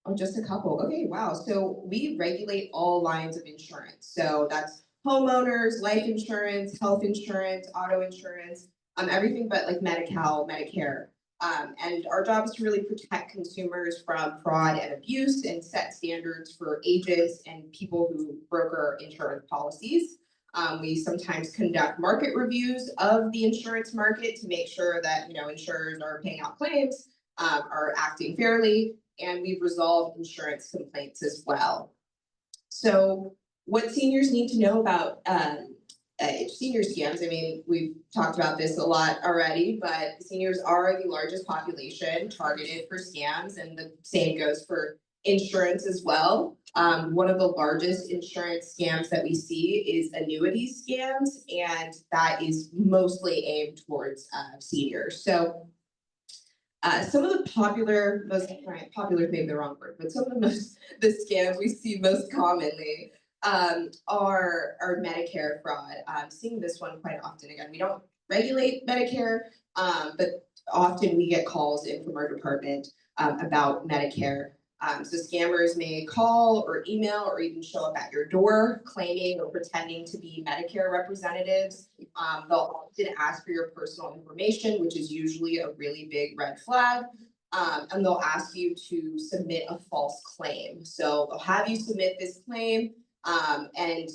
Oh, just a couple. Okay, wow. So we regulate all lines of insurance. So that's homeowners, life insurance, health insurance, auto insurance, everything but like Medi-Cal, Medicare. And our job is to really protect consumers from fraud and abuse and set standards for agents and people who broker insurance policies. We sometimes conduct market reviews of the insurance market to make sure that, insurers are paying out claims, are acting fairly, and we've resolved insurance complaints as well. So what seniors need to know about senior scams, I mean, we've talked about this a lot already, but seniors are the largest population targeted for scams, and the same goes for insurance as well. One of the largest insurance scams that we see is annuity scams, and that is mostly aimed towards seniors. So some of the popular may be the wrong word, but some of the scams we see most commonly are Medicare fraud. Seeing this one quite often. Again, we don't regulate Medicare, but often we get calls in from our department about Medicare. So scammers may call or email or even show up at your door claiming or pretending to be Medicare representatives. They'll often ask for your personal information, which is usually a really big red flag. And they'll ask you to submit a false claim. So they'll have you submit this claim, and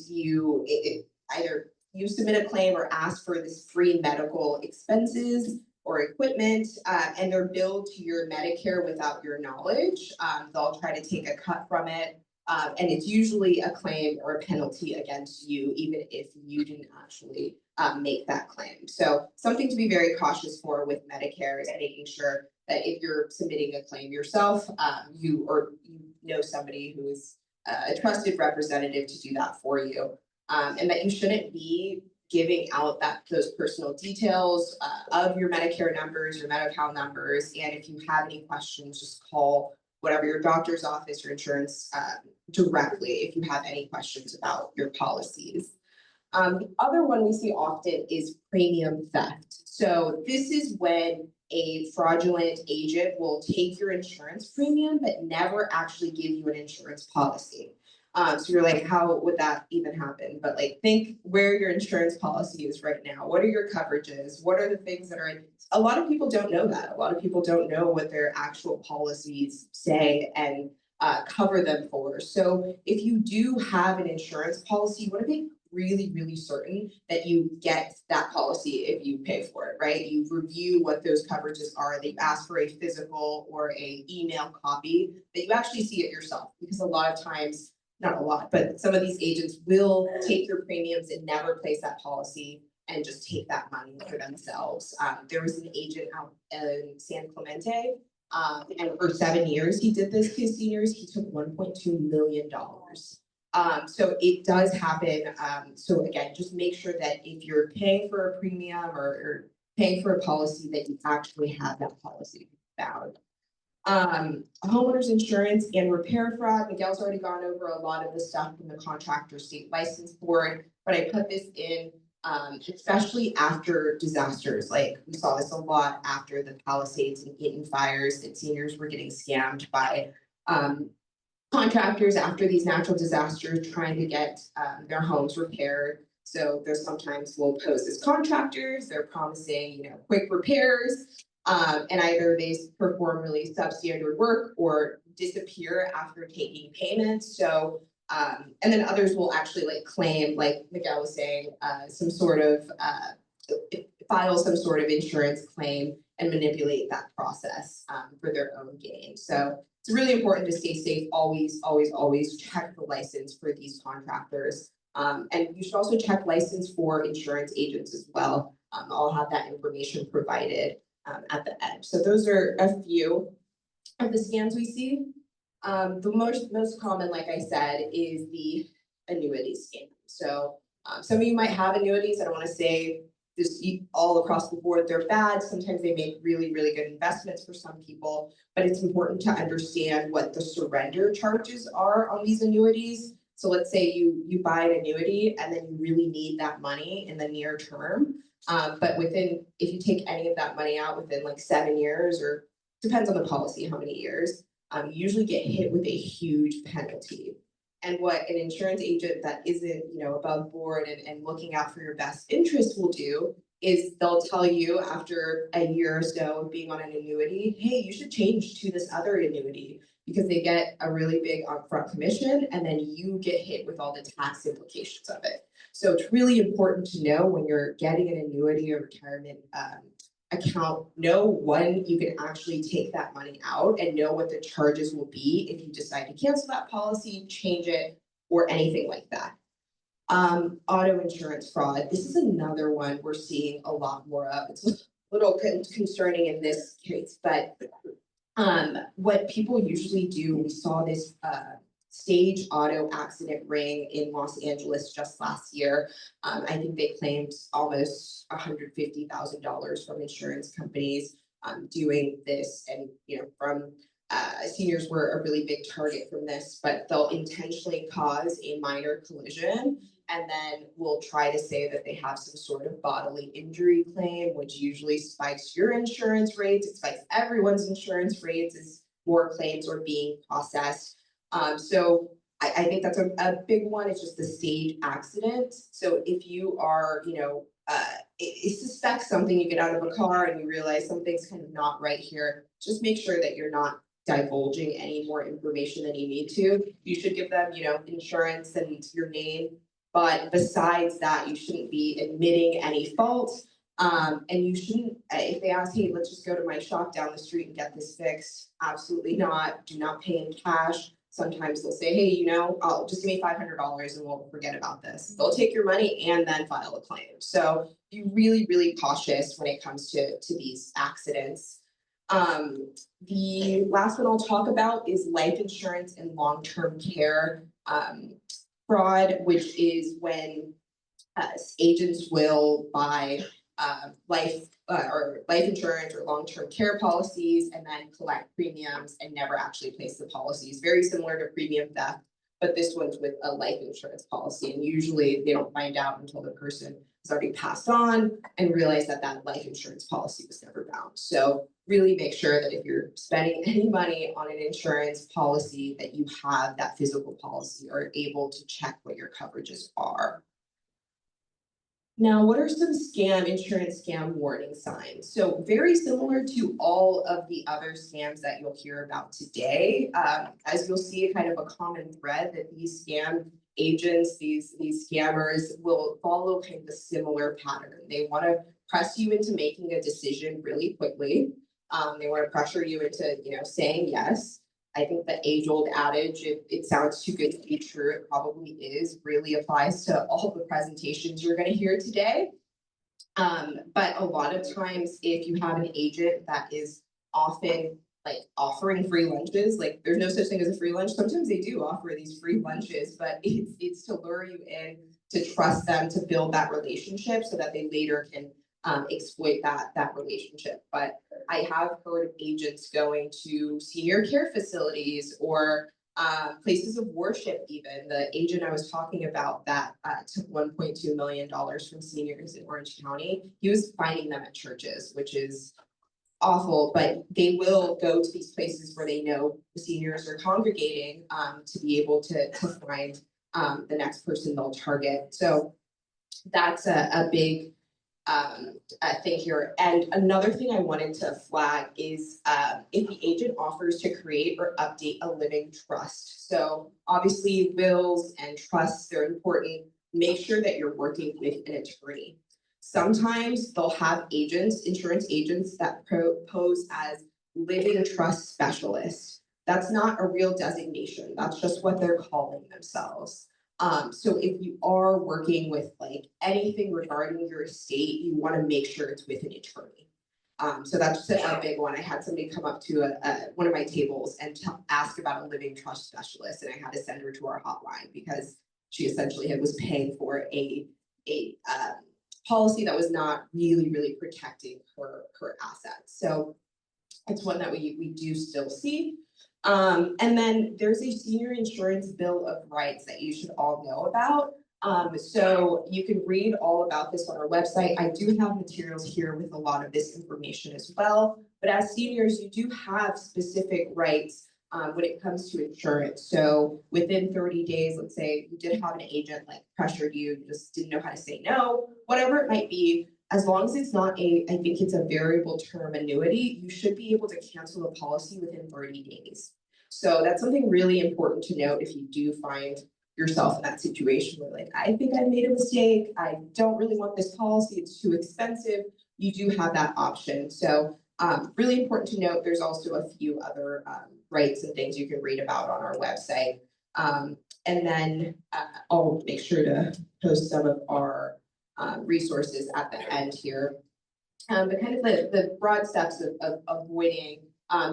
either you submit a claim or ask for this free medical expenses or equipment, and they're billed to your Medicare without your knowledge. They'll try to take a cut from it, and it's usually a claim or a penalty against you, even if you didn't actually make that claim. So something to be very cautious for with Medicare is making sure that if you're submitting a claim yourself, you know somebody who is a trusted representative to do that for you, and that you shouldn't be giving out those personal details of your Medicare numbers, your Medi-Cal numbers, and if you have any questions, just call whatever your doctor's office or insurance directly if you have any questions about your policies. The other one we see often is premium theft. So this is when a fraudulent agent will take your insurance premium but never actually give you an insurance policy. So you're like, how would that even happen? But think where your insurance policy is right now. What are your coverages? What are the things that are in? A lot of people don't know that. A lot of people don't know what their actual policies say and cover them for. So if you do have an insurance policy, you want to be really, really certain that you get that policy if you pay for it, right? You review what those coverages are. They ask for a physical or a email copy that you actually see it yourself, because a lot of times, not a lot, but some of these agents will take your premiums and never place that policy and just take that money for themselves. There was an agent out in San Clemente, and for 7 years he did this to seniors. He took $1.2 million. So it does happen. So again, just make sure that if you're paying for a premium or paying for a policy, that you actually have that policy found. Homeowners insurance and repair fraud, Miguel's already gone over a lot of the stuff from the contractor state license board, but I put this in especially after disasters. Like we saw this a lot after the Palisades and Eaton fires, that seniors were getting scammed by contractors after these natural disasters trying to get their homes repaired. So there's sometimes will pose as contractors, they're promising, you know, quick repairs. And either they perform really substandard work or disappear after taking payments. So, and then others will actually like claim, like Miguel was saying, some sort of, file some sort of insurance claim and manipulate that process for their own gain. So it's really important to stay safe. Always check the license for these contractors. And you should also check license for insurance agents as well. I'll have that information provided at the end. So those are a few of the scams we see. The most common, like I said, is the annuity scam. So some of you might have annuities. I don't want to say this all across the board they're bad. Sometimes they make really good investments for some people, but it's important to understand what the surrender charges are on these annuities. So let's say you buy an annuity and then you really need that money in the near term. But if you take any of that money out within like 7 years, or depends on the policy, how many years, you usually get hit with a huge penalty. And what an insurance agent that isn't, you know, above board and looking out for your best interest will do is they'll tell you after a year or so of being on an annuity, hey, you should change to this other annuity, because they get a really big upfront commission and then you get hit with all the tax implications of it. So it's really important to know when you're getting an annuity or retirement account, know when you can actually take that money out and know what the charges will be if you decide to cancel that policy, change it, or anything like that. Auto insurance fraud. This is another one we're seeing a lot more of. It's a little concerning in this case, but what people usually do, we saw this stage auto accident ring in Los Angeles just last year. I think they claimed almost $150,000 from insurance companies doing this, and you know, from seniors were a really big target from this, but they'll intentionally cause a minor collision and then will try to say that they have some sort of bodily injury claim, which usually spikes your insurance rates. It spikes everyone's insurance rates as more claims are being processed. So I think that's a big one. It's just the stage accident. So if you are, you know, suspect something, you get out of a car and you realize something's kind of not right here, just make sure that you're not divulging any more information than you need to. You should give them, you know, insurance and your name. But besides that, you shouldn't be admitting any fault. And you shouldn't, if they ask, hey, let's just go to my shop down the street and get this fixed. Absolutely not. Do not pay in cash. Sometimes they'll say, hey, you know, I'll just give me $500 and we'll forget about this. They'll take your money and then file a claim. So be really cautious when it comes to these accidents. The last one I'll talk about is life insurance and long-term care fraud, which is when agents will buy life insurance or long-term care policies and then collect premiums and never actually place the policies. Very similar to premium theft, but this one's with a life insurance policy, and usually they don't find out until the person has already passed on and realize that that life insurance policy was never bound. So really make sure that if you're spending any money on an insurance policy, that you have that physical policy or able to check what your coverages are. Now, what are some insurance scam warning signs? So very similar to all of the other scams that you'll hear about today. As you'll see, kind of a common thread that these scam agents, these scammers will follow kind of a similar pattern. They want to press you into making a decision really quickly. They want to pressure you into, you know, saying yes. I think the age-old adage, if it sounds too good to be true, it probably is, really applies to all the presentations you're going to hear today. But a lot of times, if you have an agent that is often like offering free lunches, like there's no such thing as a free lunch. Sometimes they do offer these free lunches, but it's to lure you in, to trust them, to build that relationship so that they later can exploit that relationship. But I have heard of agents going to senior care facilities or places of worship even. The agent I was talking about that took $1.2 million from seniors in Orange County, he was finding them at churches, which is awful, but they will go to these places where they know the seniors are congregating to be able to find the next person they'll target. So that's a big thing here. And another thing I wanted to flag is if the agent offers to create or update a living trust. So obviously wills and trusts, they're important. Make sure that you're working with an attorney. Sometimes they'll have agents, insurance agents that pose as living trust specialists. That's not a real designation. That's just what they're calling themselves. So if you are working with like anything regarding your estate, you want to make sure it's with an attorney. So that's just a big one. I had somebody come up to one of my tables and ask about a living trust specialist, and I had to send her to our hotline because she essentially was paying for a policy that was not really protecting her assets. So it's one that we do still see. And then there's a senior insurance bill of rights that you should all know about. So you can read all about this on our website. I do have materials here with a lot of this information as well. But as seniors, you do have specific rights when it comes to insurance. So within 30 days, let's say you did have an agent like pressured you, just didn't know how to say no, whatever it might be, as long as it's not I think it's a variable term annuity, you should be able to cancel the policy within 30 days. So that's something really important to note if you do find yourself in that situation where like, I think I made a mistake, I don't really want this policy, it's too expensive, you do have that option. So really important to note, there's also a few other rights and things you can read about on our website. And then I'll make sure to post some of our resources at the end here. But kind of the broad steps of avoiding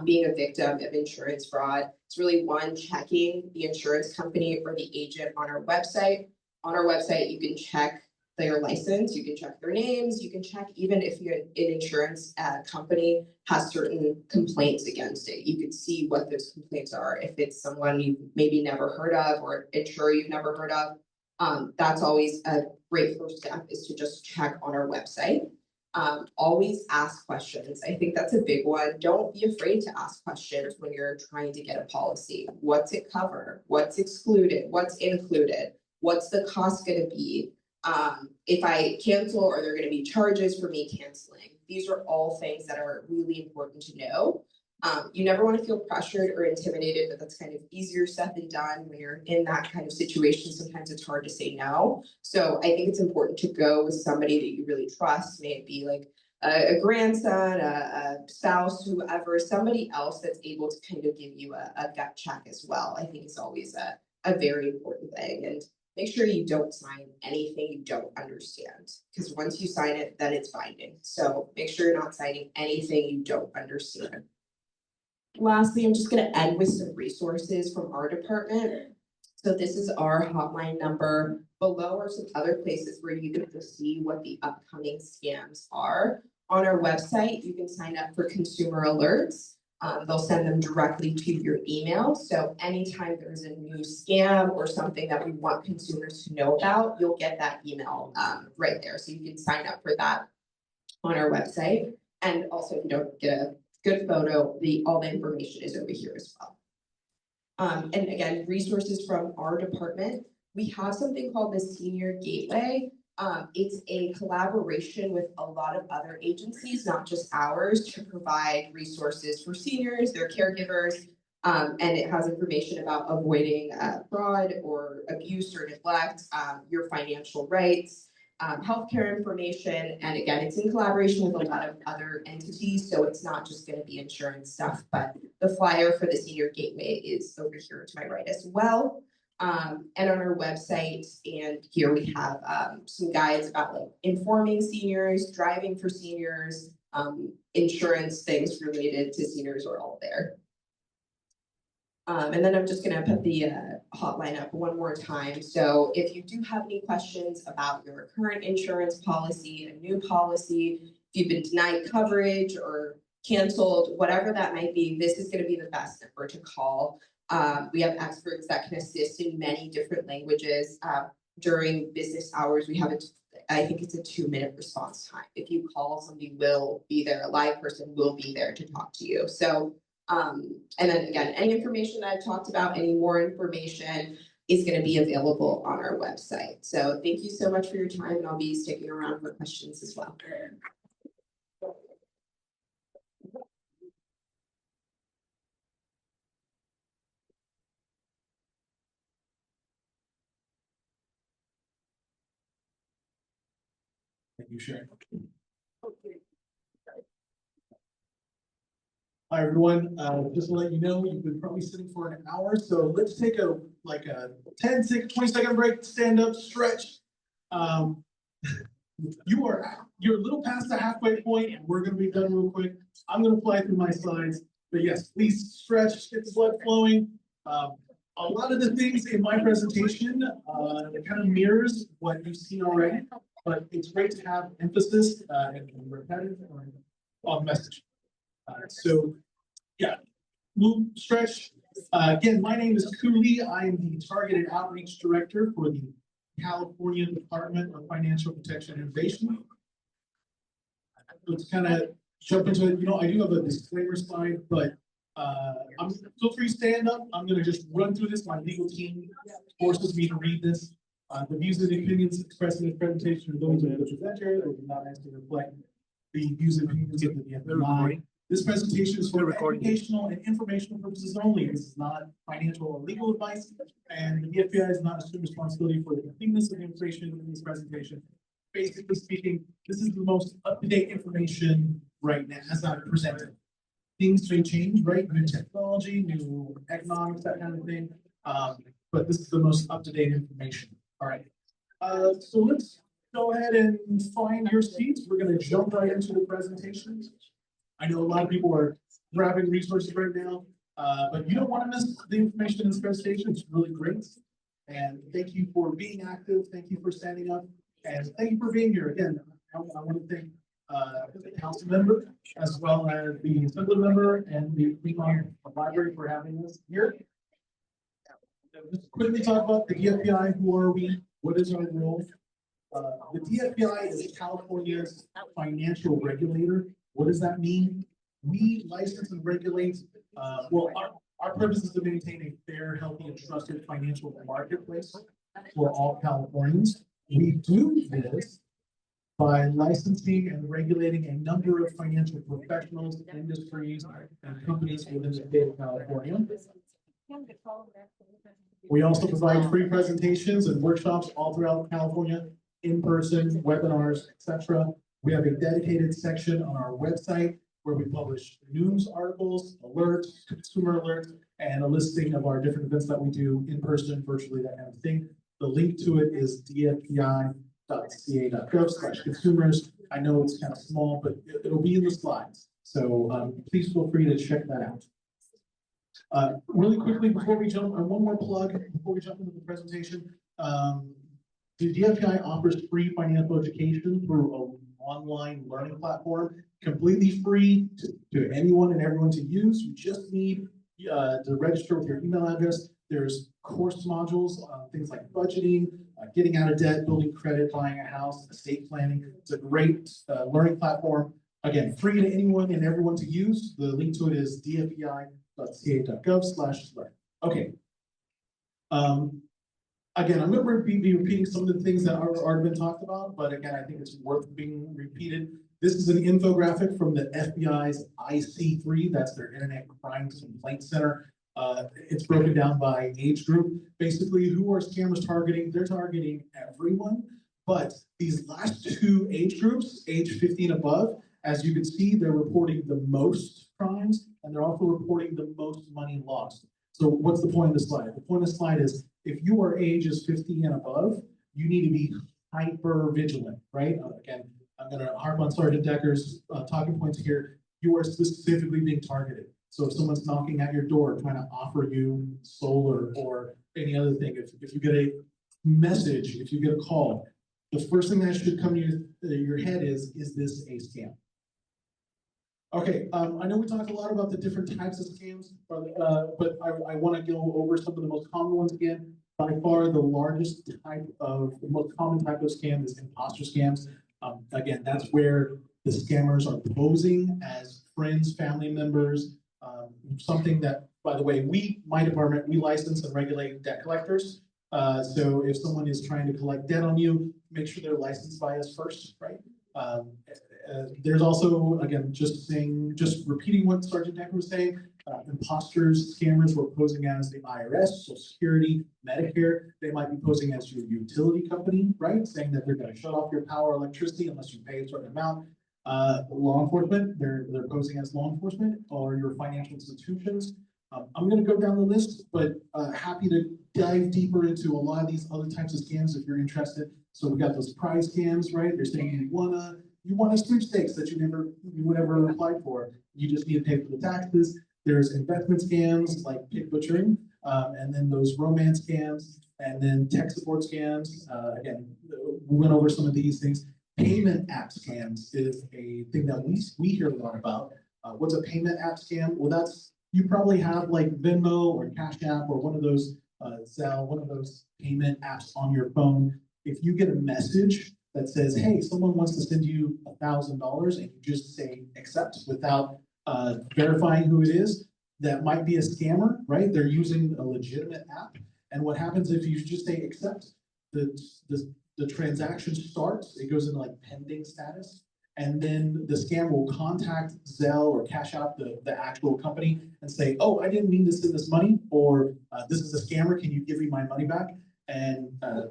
being a victim of insurance fraud. It's really one, checking the insurance company or the agent on our website. On our website, you can check their license, you can check their names, you can check even if an insurance company has certain complaints against it. You can see what those complaints are. If it's someone you've maybe never heard of or insurer you've never heard of, that's always a great first step, is to just check on our website. Always ask questions. I think that's a big one. Don't be afraid to ask questions when you're trying to get a policy. What's it cover? What's excluded? What's included? What's the cost going to be? If I cancel, are there going to be charges for me canceling? These are all things that are really important to know. You never want to feel pressured or intimidated, but that's kind of easier said than done when you're in that kind of situation. Sometimes it's hard to say no. So I think it's important to go with somebody that you really trust. May it be like a grandson, a spouse, whoever, somebody else that's able to kind of give you a gut check as well. I think is always a very important thing. And make sure you don't sign anything you don't understand, because once you sign it, then it's binding. So make sure you're not signing anything you don't understand. Lastly, I'm just going to end with some resources from our department. So this is our hotline number. Below are some other places where you can see what the upcoming scams are. On our website, you can sign up for consumer alerts. They'll send them directly to your email. So anytime there's a new scam or something that we want consumers to know about, you'll get that email right there. So you can sign up for that on our website. And also, if you don't get a good photo, all the information is over here as well. And again, resources from our department. We have something called the Senior Gateway. It's a collaboration with a lot of other agencies, not just ours, to provide resources for seniors, their caregivers, and it has information about avoiding fraud or abuse or neglect, your financial rights, healthcare information, and again, it's in collaboration with a lot of other entities, so it's not just going to be insurance stuff, but the flyer for the Senior Gateway is over here to my right as well. And on our website, and here we have some guides about like informing seniors, driving for seniors, insurance things related to seniors are all there. And then I'm just gonna put the hotline up one more time. So if you do have any questions about your current insurance policy, a new policy, if you've been denied coverage or canceled, whatever that might be, this is gonna be the best number to call. We have experts that can assist in many different languages. During business hours, we have I think it's a 2-minute response time. If you call, somebody will be there, a live person will be there to talk to you. So, and then again, any information that I've talked about, any more information is gonna be available on our website. So thank you so much for your time, and I'll be sticking around for questions as well. Thank you, Sharon. Hi, everyone. Just to let you know, you've been probably sitting for an hour, so let's take a 20-second break, stand up, stretch. You're a little past the halfway point, and we're gonna be done real quick. I'm gonna fly through my slides, but yes, please stretch, get the blood flowing. A lot of the things in my presentation, it kind of mirrors what you've seen already, but it's great to have emphasis and repetitive on message. So, yeah, move, stretch. Again, my name is Cooley. I am the Targeted Outreach Director for the California Department of Financial Protection and Innovation. Let's kind of jump into it. I do have a disclaimer slide, but feel free to stand up. I'm going to just run through this. My legal team forces me to read this. The views and opinions expressed in this presentation are those of the presenter. They do not actually reflect the views and opinions of the FBI. This presentation is for educational and informational purposes only. This is not financial or legal advice, and the FBI does not assume responsibility for the completeness of the information in this presentation. Basically speaking, this is the most up-to-date information right now as I presented. Things may change, right? New technology, new economics, that kind of thing. But this is the most up-to-date information. All right. So let's go ahead and find your seats. We're going to jump right into the presentation. I know a lot of people are grabbing resources right now, but you don't want to miss the information in this presentation. It's really great. And thank you for being active. Thank you for standing up. And thank you for being here. Again, I want to thank the Councilmember, as well as the Assemblymember and the Fremont Library for having us here. Just quickly talk about the DFPI. Who are we? What is our role? The DFPI is California's financial regulator. What does that mean? We license and regulate, our purpose is to maintain a fair, healthy, and trusted financial marketplace for all Californians. We do this by licensing and regulating a number of financial professionals, industries, and companies within the state of California. We also provide free presentations and workshops all throughout California, in person, webinars, etc. We have a dedicated section on our website where we publish news articles, alerts, consumer alerts, and a listing of our different events that we do in person, virtually, that kind of thing. The link to it is dfpi.ca.gov/consumers. I know it's kind of small, but it'll be in the slides. So please feel free to check that out. Really quickly, before we jump, one more plug before we jump into the presentation. The DFPI offers free financial education through an online learning platform, completely free to anyone and everyone to use. You just need to register with your email address. There's course modules on things like budgeting, getting out of debt, building credit, buying a house, estate planning. It's a great learning platform. Again, free to anyone and everyone to use. The link to it is dfpi.ca.gov/learn. Okay. Again, I'm going to be repeating some of the things that are already been talked about, but again, I think it's worth being repeated. This is an infographic from the FBI's IC3, that's their Internet Crimes Complaint Center. It's broken down by age group. Basically, who are scammers targeting? They're targeting everyone, but these last two age groups, age 50 and above, as you can see, they're reporting the most crimes, and they're also reporting the most money lost. So what's the point of the slide? The point of the slide is, if your age is 50 and above, you need to be hyper vigilant, right? Again, I'm going to harp on Sergeant Decker's talking points here. You are specifically being targeted. So if someone's knocking at your door trying to offer you solar or any other thing, if you get a message, if you get a call, the first thing that should come to your head is this a scam? Okay, I know we talked a lot about the different types of scams, but I want to go over some of the most common ones again. By far, the most common type of scam is imposter scams. Again, that's where the scammers are posing as friends, family members, something that, by the way, my department, we license and regulate debt collectors. So if someone is trying to collect debt on you, make sure they're licensed by us first, right? There's also, again, just repeating what Sergeant Decker was saying, imposters, scammers were posing as the IRS, Social Security, Medicare. They might be posing as your utility company, right? Saying that they're going to shut off your power, electricity unless you pay a certain amount. Law enforcement, they're posing as law enforcement, or your financial institutions. I'm going to go down the list, but happy to dive deeper into a lot of these other types of scams if you're interested. So we got those prize scams, right? They're saying you want a sweepstakes that you would never apply for. You just need to pay for the taxes. There's investment scams like pig butchering, and then those romance scams, and then tech support scams. Again, we went over some of these things. Payment app scams is a thing that we hear a lot about. What's a payment app scam? Well, you probably have like Venmo or Cash App or one of those Zelle, one of those payment apps on your phone. If you get a message that says, hey, someone wants to send you $1,000 and you just say accept without verifying who it is, that might be a scammer, right? They're using a legitimate app. And what happens if you just say accept, the transaction starts, it goes into like pending status. And then the scam will contact Zelle or Cash App, the actual company, and say, oh, I didn't mean to send this money, or this is a scammer, can you give me my money back? And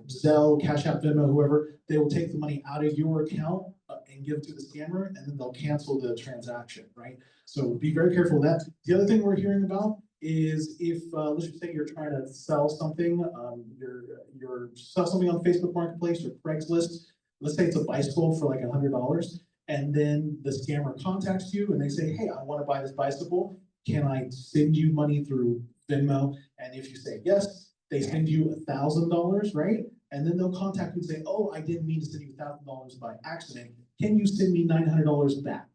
Zelle, Cash App, Venmo, whoever, they will take the money out of your account and give it to the scammer, and then they'll cancel the transaction, right? So be very careful of that. The other thing we're hearing about is if, let's just say you're trying to sell something, you're sell something on Facebook Marketplace or Craigslist, let's say it's a bicycle for like $100, and then the scammer contacts you and they say, hey, I want to buy this bicycle. Can I send you money through Venmo? And if you say yes, they send you $1,000, right? And then they'll contact you and say, oh, I didn't mean to send you $1,000 by accident. Can you send me $900 back?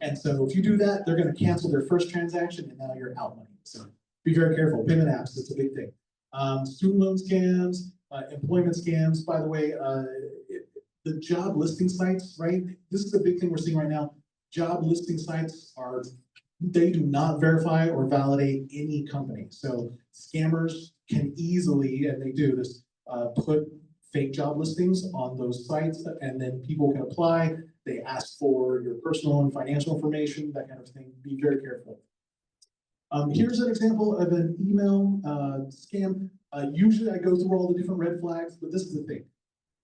And so if you do that, they're going to cancel their first transaction and now you're out money. So be very careful. Payment apps, that's a big thing. Student loan scams, employment scams. By the way, the job listing sites, right? This is a big thing we're seeing right now. Job listing sites they do not verify or validate any company. So scammers can easily, and they do this, put fake job listings on those sites, and then people can apply. They ask for your personal and financial information, that kind of thing. Be very careful. Here's an example of an email scam. Usually I go through all the different red flags, but this is the thing.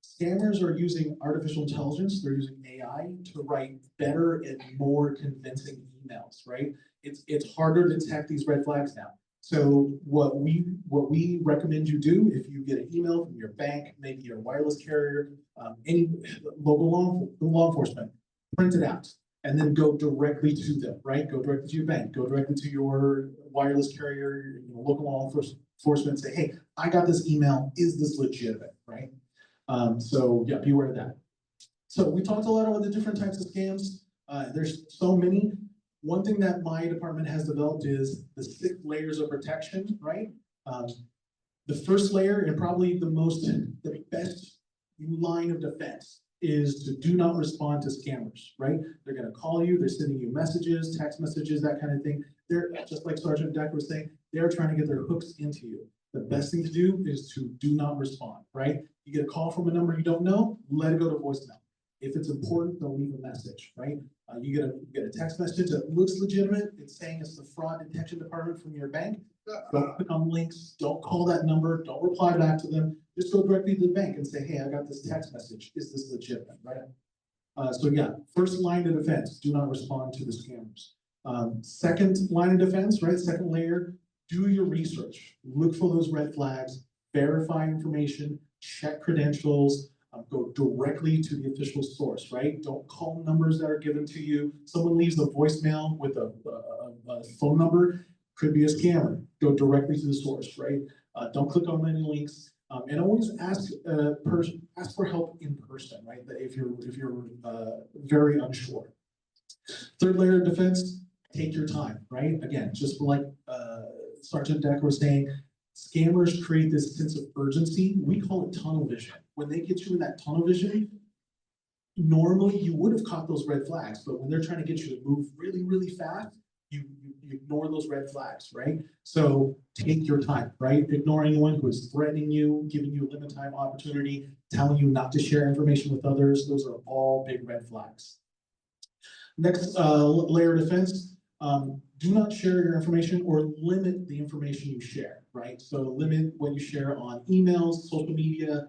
Scammers are using artificial intelligence, they're using AI to write better and more convincing emails, right? It's harder to detect these red flags now. So what we recommend you do, if you get an email from your bank, maybe your wireless carrier, any local law enforcement, print it out and then go directly to them, right? Go directly to your bank, go directly to your wireless carrier, local law enforcement, say, hey, I got this email, is this legitimate, right? So yeah, be aware of that. So we talked a lot about the different types of scams. There's so many. One thing that my department has developed is the 6 layers of protection, right? The first layer, and probably the best line of defense, is to do not respond to scammers, right? They're gonna call you, they're sending you messages, text messages, that kind of thing. They're, just like Sergeant Decker was saying, they're trying to get their hooks into you. The best thing to do is to do not respond, right? You get a call from a number you don't know, let it go to voicemail. If it's important, they'll leave a message, right? You get a text message that looks legitimate. It's saying it's the fraud detection department from your bank. Don't click on links. Don't call that number. Don't reply back to them. Just go directly to the bank and say, hey, I got this text message. Is this legitimate, right? So yeah, first line of defense, do not respond to the scammers. Second line of defense, right? Second layer, do your research. Look for those red flags, verify information, check credentials, go directly to the official source, right? Don't call numbers that are given to you. Someone leaves a voicemail with a a phone number, could be a scammer. Go directly to the source, right? Don't click on any links, and always ask ask for help in person, right? If you're very unsure. Third layer of defense, take your time, right? Again, just like Sergeant Decker was saying, scammers create this sense of urgency. We call it tunnel vision. When they get you in that tunnel vision, normally you would have caught those red flags, but when they're trying to get you to move really, really fast, you ignore those red flags, right? So take your time, right? Ignore anyone who is threatening you, giving you a limited time opportunity, telling you not to share information with others. Those are all big red flags. Next layer of defense, do not share your information or limit the information you share, right? So limit what you share on emails, social media,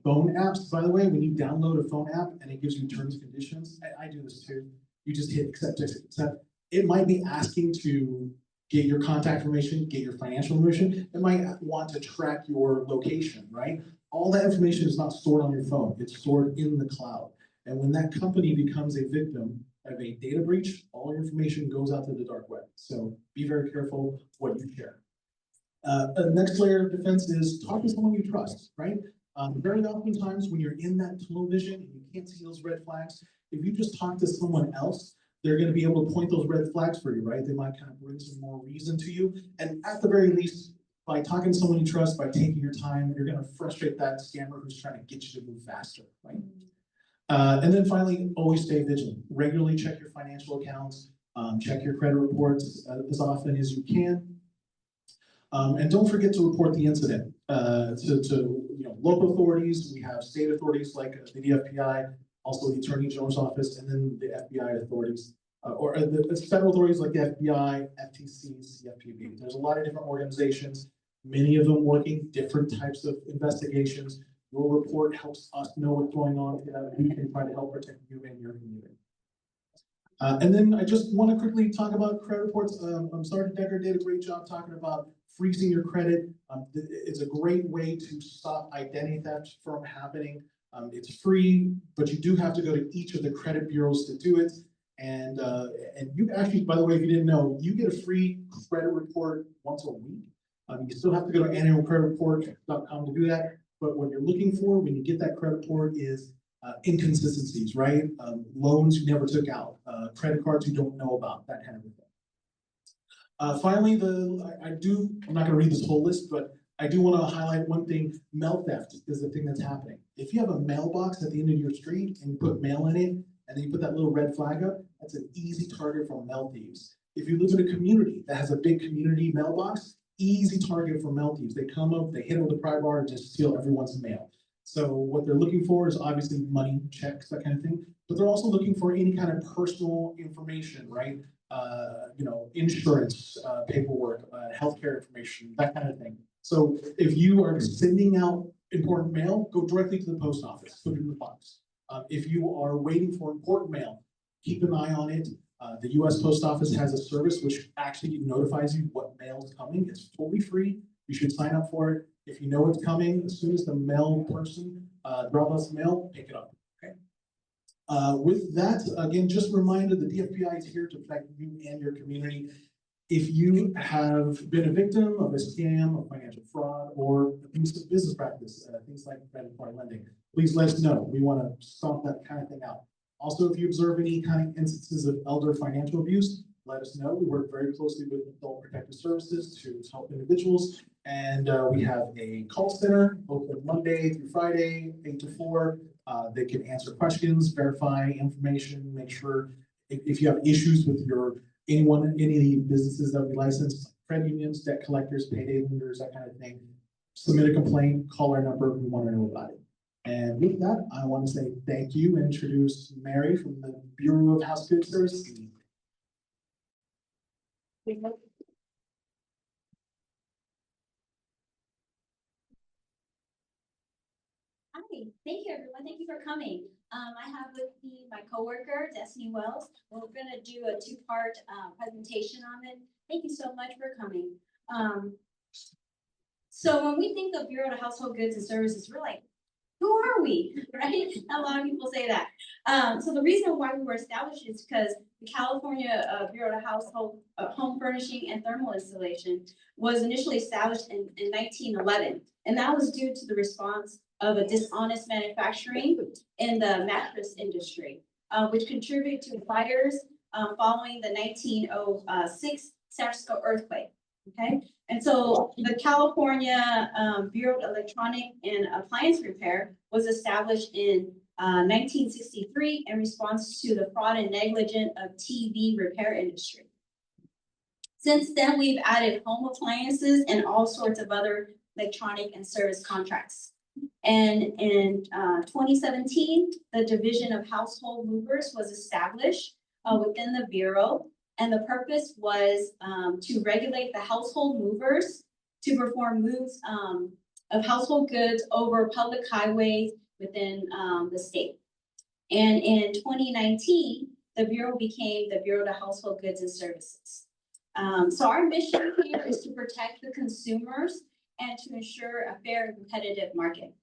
phone apps. By the way, when you download a phone app and it gives you terms and conditions, I do this too. You just hit accept, accept. It might be asking to get your contact information, get your financial information. It might want to track your location, right? All that information is not stored on your phone. It's stored in the cloud. And when that company becomes a victim of a data breach, all your information goes out to the dark web. So be very careful what you share. The next layer of defense is talk to someone you trust, right? Very oftentimes when you're in that tunnel vision and you can't see those red flags, if you just talk to someone else, they're going to be able to point those red flags for you, right? They might kind of bring some more reason to you. And at the very least, by talking to someone you trust, by taking your time, you're going to frustrate that scammer who's trying to get you to move faster, right? And then finally, always stay vigilant. Regularly check your financial accounts, check your credit reports as often as you can. And don't forget to report the incident to local authorities. We have state authorities like the DFPI, also the Attorney General's Office, and then the FBI authorities, or the federal authorities like the FBI, FTC, CFPB. There's a lot of different organizations, many of them working different types of investigations. Your report helps us know what's going on, and we can try to help protect you and your community. And then I just want to quickly talk about credit reports. Sergeant Decker did a great job talking about freezing your credit. It's a great way to stop identity theft from happening. It's free, but you do have to go to each of the credit bureaus to do it. And you actually, by the way, if you didn't know, you get a free credit report once a week. You still have to go to annualcreditreport.com to do that. But what you're looking for when you get that credit report is inconsistencies, right? Loans you never took out, credit cards you don't know about, that kind of thing. Finally, I'm not going to read this whole list, but I do want to highlight one thing. Mail theft is the thing that's happening. If you have a mailbox at the end of your street and you put mail in it, and then you put that little red flag up, that's an easy target for mail thieves. If you live in a community that has a big community mailbox, easy target for mail thieves. They come up, they hit it with a pry bar and just steal everyone's mail. So what they're looking for is obviously money, checks, that kind of thing, but they're also looking for any kind of personal information, right? Insurance, paperwork, healthcare information, that kind of thing. So if you are sending out important mail, go directly to the post office, put it in the box. If you are waiting for important mail, keep an eye on it. The U.S. Post Office has a service which actually notifies you what mail is coming. It's totally free. You should sign up for it. If you know it's coming, as soon as the mail person drops us mail, pick it up. Okay. With that, again, just a reminder, the DFPI is here to protect you and your community. If you have been a victim of a scam, of financial fraud, or abusive business practice, things like predatory lending, please let us know. We want to stomp that kind of thing out. Also, if you observe any kind of instances of elder financial abuse, let us know. We work very closely with Adult Protective Services to help individuals. And we have a call center open Monday through Friday, 8 to 4. They can answer questions, verify information, make sure if you have issues with any of the businesses that we license, credit unions, debt collectors, payday lenders, that kind of thing, submit a complaint, call our number, we want to know about it. And with that, I want to say thank you and introduce Mary from the Bureau of House Good Services. Hi, thank you everyone. Thank you for coming. I have with me my coworker, Destiny Wells. We're going to do a two-part presentation on it. Thank you so much for coming. So when we think of Bureau of Household Goods and Services, we're like, who are are we, right? A lot of people say that. So the reason why we were established is because the California Bureau of Household, Home Furnishing and Thermal Installation was initially established in 1911. And that was due to the response of a dishonest manufacturing in the mattress industry, which contributed to fires following the 1906 San Francisco earthquake. Okay, and so the California Bureau of Electronic and Appliance Repair was established in 1963 in response to the fraud and negligence of TV repair industry. Since then, we've added home appliances and all sorts of other electronic and service contracts. And in 2017, the Division of Household Movers was established within the Bureau. And the purpose was to regulate the household movers to perform moves of household goods over public highways within the state. And in 2019, the Bureau became the Bureau of Household Goods and Services. So our mission here is to protect the consumers and to ensure a fair and competitive market.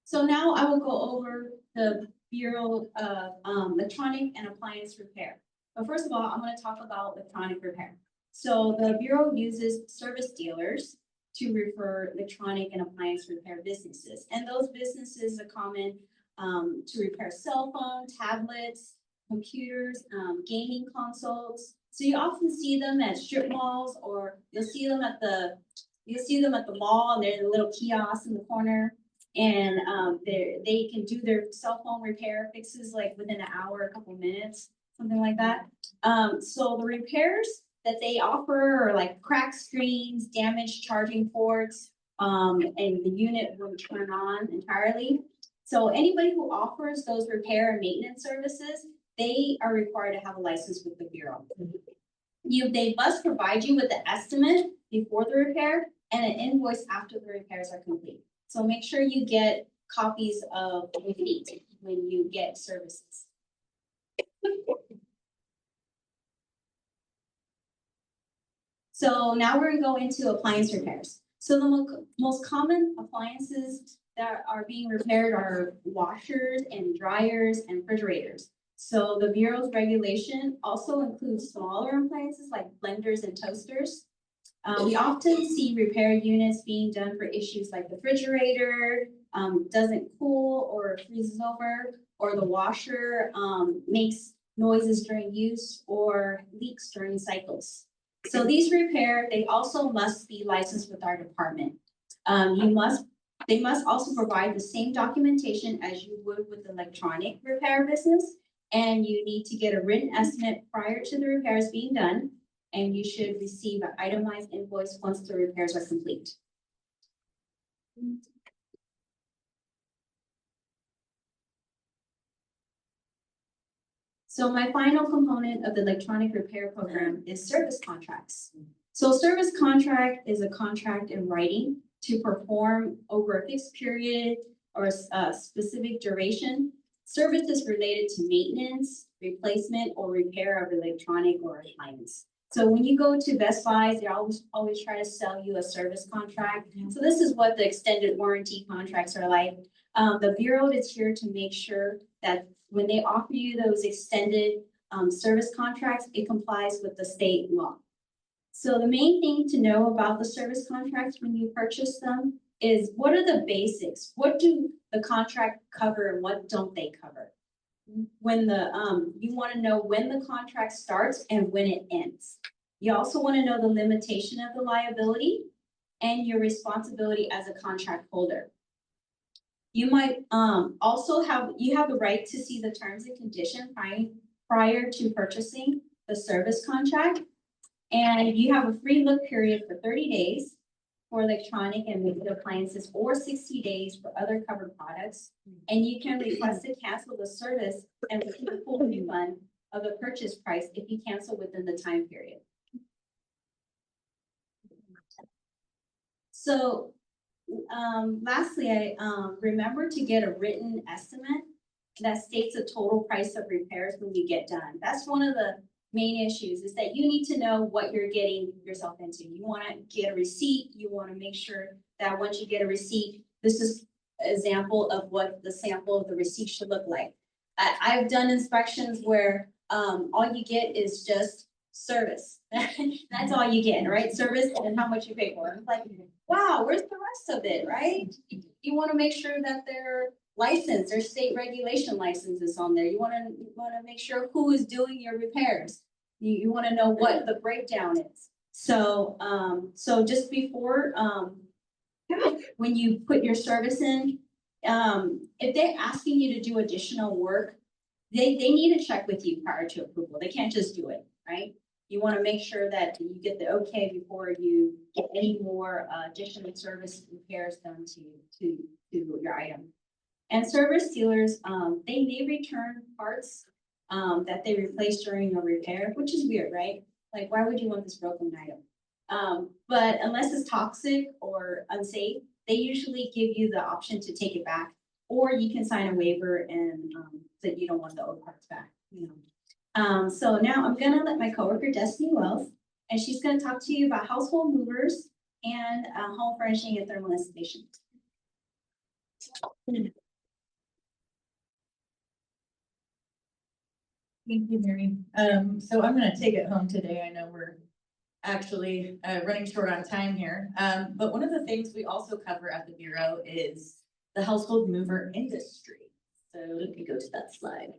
So now I will go over the Bureau of Electronic and Appliance Repair. But first of all, I'm going to talk about electronic repair. So the Bureau uses service dealers to refer electronic and appliance repair businesses. And those businesses are common to repair cell phones, tablets, computers, gaming consoles. So you often see them at strip malls, or you'll see them at the mall, and there's a little kiosk in the corner. And they can do their cell phone repair fixes like within an hour, a couple minutes, something like that. So the repairs that they offer are like cracked screens, damaged charging ports, and the unit will turn on entirely. So anybody who offers those repair and maintenance services, they are required to have a license with the Bureau. They must provide you with the estimate before the repair and an invoice after the repairs are complete. So make sure you get copies of the receipt when you get services. So now we're going to go into appliance repairs. So the most common appliances that are being repaired are washers and dryers and refrigerators. So the Bureau's regulation also includes smaller appliances like blenders and toasters. We often see repair units being done for issues like the refrigerator doesn't cool or freezes over, or the washer makes noises during use or leaks during cycles. So these repairs, they also must be licensed with our department. They must also provide the same documentation as you would with the electronic repair business, and you need to get a written estimate prior to the repairs being done, and you should receive an itemized invoice once the repairs are complete. So my final component of the electronic repair program is service contracts. So service contract is a contract in writing to perform over a fixed period or a specific duration services related to maintenance, replacement, or repair of electronic or appliance. So when you go to Best Buy, they always try to sell you a service contract. So this is what the extended warranty contracts are like. The Bureau is here to make sure that when they offer you those extended service contracts, it complies with the state law. So the main thing to know about the service contracts when you purchase them is, what are the basics? What do the contract cover and what don't they cover? When you want to know when the contract starts and when it ends. You also want to know the limitation of the liability and your responsibility as a contract holder. You might also have the right to see the terms and conditions prior to purchasing the service contract. And you have a free look period for 30 days for electronic and liquid appliances, or 60 days for other covered products. And you can request to cancel the service and receive a full refund of the purchase price if you cancel within the time period. So lastly, I remember to get a written estimate that states the total price of repairs when you get done. That's one of the main issues is that you need to know what you're getting yourself into. You want to get a receipt. You want to make sure that once you get a receipt, this is an example of what the sample of the receipt should look like. I've done inspections where all you get is just service. That's all you get, right? Service and how much you pay for it. It's like, wow, where's the rest of it, right? You want to make sure that their license, their state regulation license is on there. You want to make sure who is doing your repairs. You want to know what the breakdown is. So just before when you put your service in, if they're asking you to do additional work, they need to check with you prior to approval. They can't just do it, right? You want to make sure that you get the okay before you get any more additional service repairs done to your item. And service dealers, they may return parts that they replaced during a repair, which is weird, right? Like, why would you want this broken item? But unless it's toxic or unsafe, they usually give you the option to take it back, or you can sign a waiver and that you don't want the old parts back. You know. So now I'm gonna let my coworker Destiny Wells, and she's gonna talk to you about household movers and home furnishing and thermal installation. Thank you, Mary. So I'm gonna take it home today. I know we're actually running short on time here. But one of the things we also cover at the Bureau is the household mover industry. So let me go to that slide.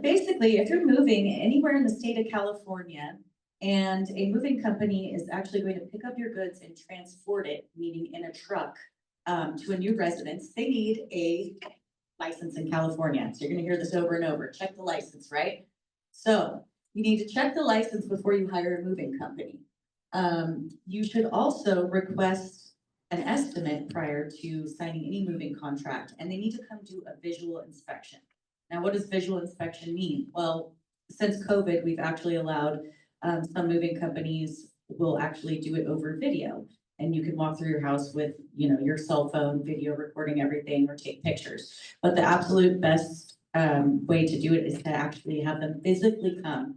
Basically, if you're moving anywhere in the state of California and a moving company is actually going to pick up your goods and transport it, meaning in a truck, to a new residence, they need a license in California. So you're gonna hear this over and over, check the license, right? So you need to check the license before you hire a moving company. You should also request an estimate prior to signing any moving contract, and they need to come do a visual inspection. Now, what does visual inspection mean? Well, since COVID, we've actually allowed some moving companies will actually do it over video. And you can walk through your house with, you know, your cell phone, video recording everything, or take pictures. But the absolute best way to do it is to actually have them physically come,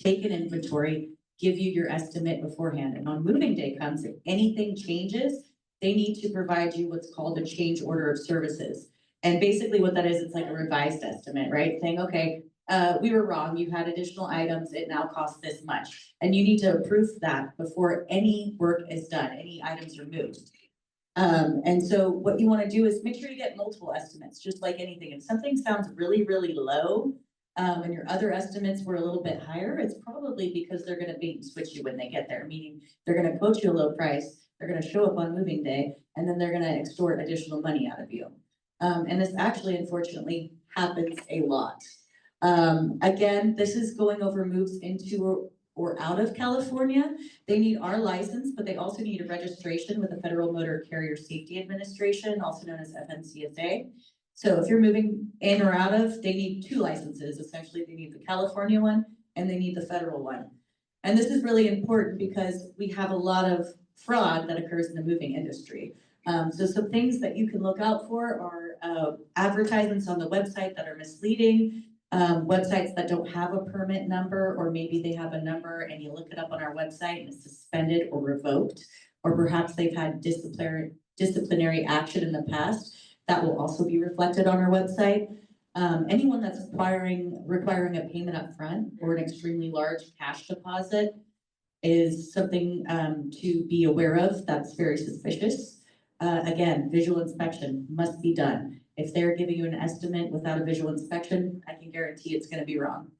take an inventory, give you your estimate beforehand. And on moving day comes, if anything changes, they need to provide you what's called a change order of services. And basically what that is, it's like a revised estimate, right? Saying, okay, we were wrong, you had additional items, it now costs this much. And you need to approve that before any work is done, any items are moved. And so what you want to do is make sure you get multiple estimates, just like anything. If something sounds really, really low, and your other estimates were a little bit higher, it's probably because they're going to bait and switch you when they get there, meaning they're going to quote you a low price, they're going to show up on moving day, and then they're going to extort additional money out of you. And this actually, unfortunately, happens a lot. Again, this is going over moves into or out of California. They need our license, but they also need a registration with the Federal Motor Carrier Safety Administration, also known as FMCSA. So if you're moving in or out of, they need two licenses. Essentially, they need the California one and they need the federal one. And this is really important because we have a lot of fraud that occurs in the moving industry. So some things that you can look out for are advertisements on the website that are misleading, websites that don't have a permit number, or maybe they have a number and you look it up on our website and it's suspended or revoked, or perhaps they've had disciplinary action in the past. That will also be reflected on our website. Anyone that's requiring a payment up front or an extremely large cash deposit is something to be aware of. That's very suspicious. Again, visual inspection must be done. If they're giving you an estimate without a visual inspection, I can guarantee it's going to be wrong.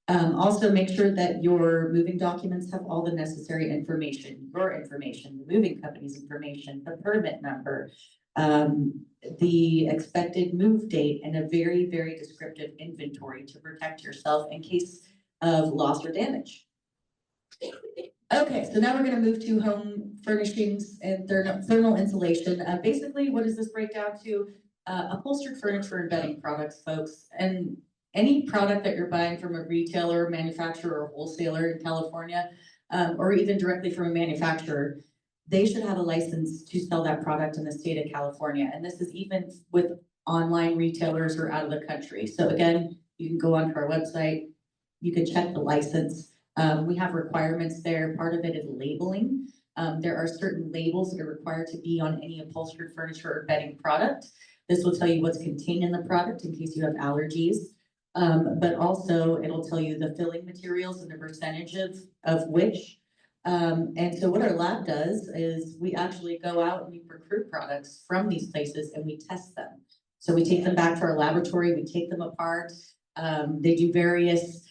Also, make sure that your moving documents have all the necessary information, your information, the moving company's information, the permit number, the expected move date, and a very, very descriptive inventory to protect yourself in case of loss or damage. Okay, so now we're going to move to home furnishings and thermal insulation. Basically, what does this break down to? Upholstered furniture and bedding products, folks. And any product that you're buying from a retailer, manufacturer, or wholesaler in California, or even directly from a manufacturer, they should have a license to sell that product in the state of California. And this is even with online retailers or out of the country. So again, you can go onto our website, You can check the license. We have requirements there. Part of it is labeling. There are certain labels that are required to be on any upholstered furniture or bedding product. This will tell you what's contained in the product in case you have allergies. But also it'll tell you the filling materials and the percentage of which. And so what our lab does is we actually go out and we recruit products from these places and we test them. So we take them back to our laboratory, we take them apart. They do various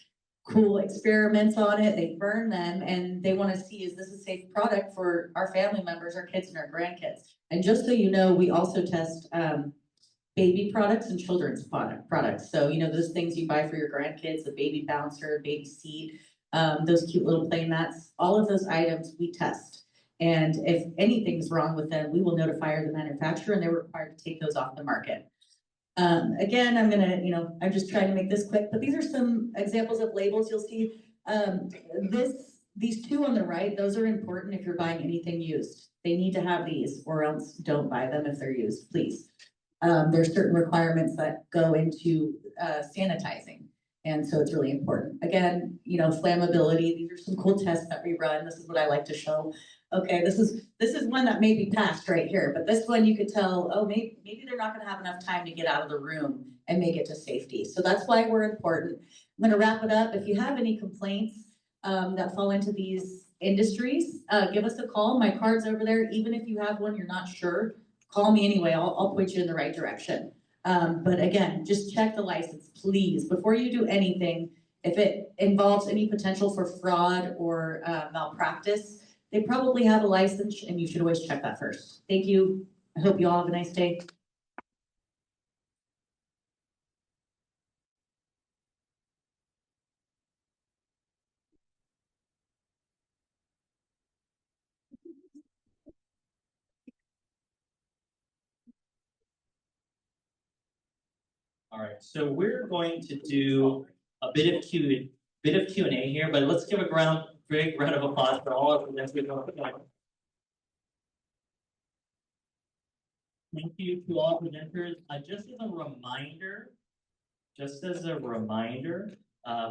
cool experiments on it, they burn them, and they want to see, is this a safe product for our family members, our kids and our grandkids? And just so you know, we also test baby products and children's products. So, you know, those things you buy for your grandkids, the baby bouncer, baby seat, those cute little play mats, all of those items we test. And if anything's wrong with them, we will notify the manufacturer and they're required to take those off the market. Again, I'm just trying to make this quick, but these are some examples of labels you'll see. These two on the right, those are important if you're buying anything used. They need to have these or else don't buy them if they're used, please. There's certain requirements that go into sanitizing. And so it's really important. Again, you know, flammability, these are some cool tests that we run. This is what I like to show. Okay, this is one that maybe passed right here, but this one you could tell, oh, maybe they're not gonna have enough time to get out of the room and make it to safety. So that's why we're important. I'm gonna wrap it up. If you have any complaints that fall into these industries, give us a call. My card's over there. Even if you have one, you're not sure, call me anyway. I'll point you in the right direction. But again, just check the license, please, before you do anything. If it involves any potential for fraud or malpractice, they probably have a license and you should always check that first. Thank you. I hope you all have a nice day. All right, so we're going to do a bit of Q&A here, but let's give a big round of applause for all of them. Thank you to all presenters. Just as a reminder,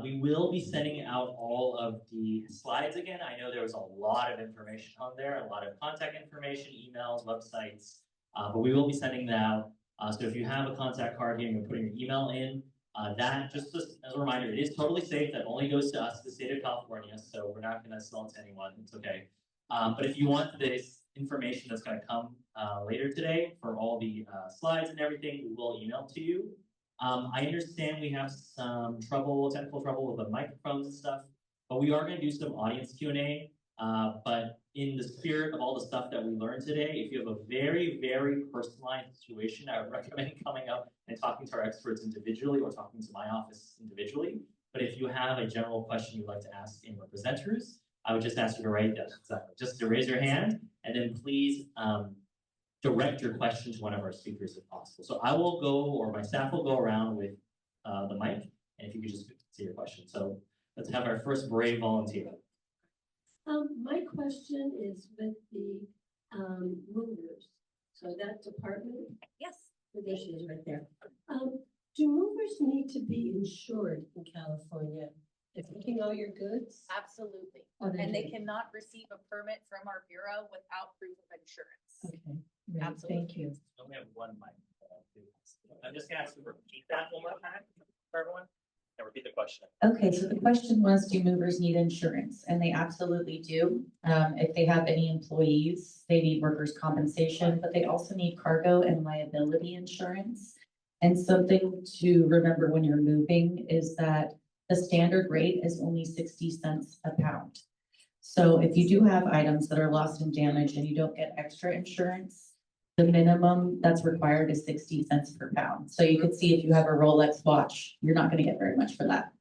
we will be sending out all of the slides again. I know there was a lot of information on there, a lot of contact information, emails, websites, but we will be sending that out. So if you have a contact card here and you're putting your email in, that just as a reminder, it is totally safe. That only goes to us, the state of California. So we're not going to sell it to anyone. It's okay. But if you want this information that's going to come later today for all the slides and everything, we will email to you. I understand we have some technical trouble with the microphones and stuff, but we are going to do some audience Q&A. But in the spirit of all the stuff that we learned today, if you have a very, very personalized situation, I would recommend coming up and talking to our experts individually or talking to my office individually. But if you have a general question you'd like to ask in our presenters, I would just ask you to raise your hand, and then please direct your question to one of our speakers if possible. So I will go, or my staff will go around with the mic, and if you could just say your question. So let's have our first brave volunteer. My question is with the movers. So that department? Yes. There she is right there. Do movers need to be insured in California if taking all your goods? Absolutely. Oh, And they do. cannot receive a permit from our bureau without proof of insurance. Okay, great, Absolutely. thank you. We only have one mic. I'm just going to ask you to repeat that one more time for everyone. And repeat the question. Okay, so the question was, do movers need insurance? And they absolutely do. If they have any employees, they need workers' compensation, but they also need cargo and liability insurance. And something to remember when you're moving is that the standard rate is only 60 cents a pound. So if you do have items that are lost and damaged and you don't get extra insurance, the minimum that's required is 60 cents per pound. So you could see if you have a Rolex watch, you're not going to get very much for that.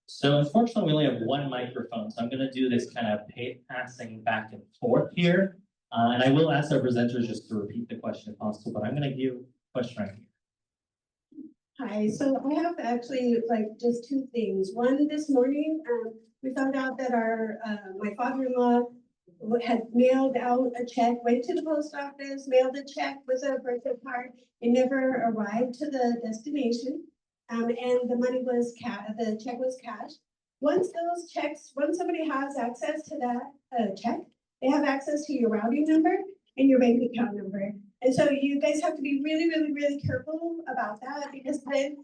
So unfortunately, we only have one microphone, so I'm going to do this kind of passing back and forth here. And I will ask our presenters just to repeat the question if possible, but I'm going to give a question right here. Hi, so I have actually just two things. One, this morning, we found out that my father-in-law had mailed out a check, went to the post office, mailed a check with a birthday card. It never arrived to the destination. and the money was the check was cashed. Once somebody has access to that, check, they have access to your routing number and your bank account number. And so you guys have to be really, really, really careful about that, because then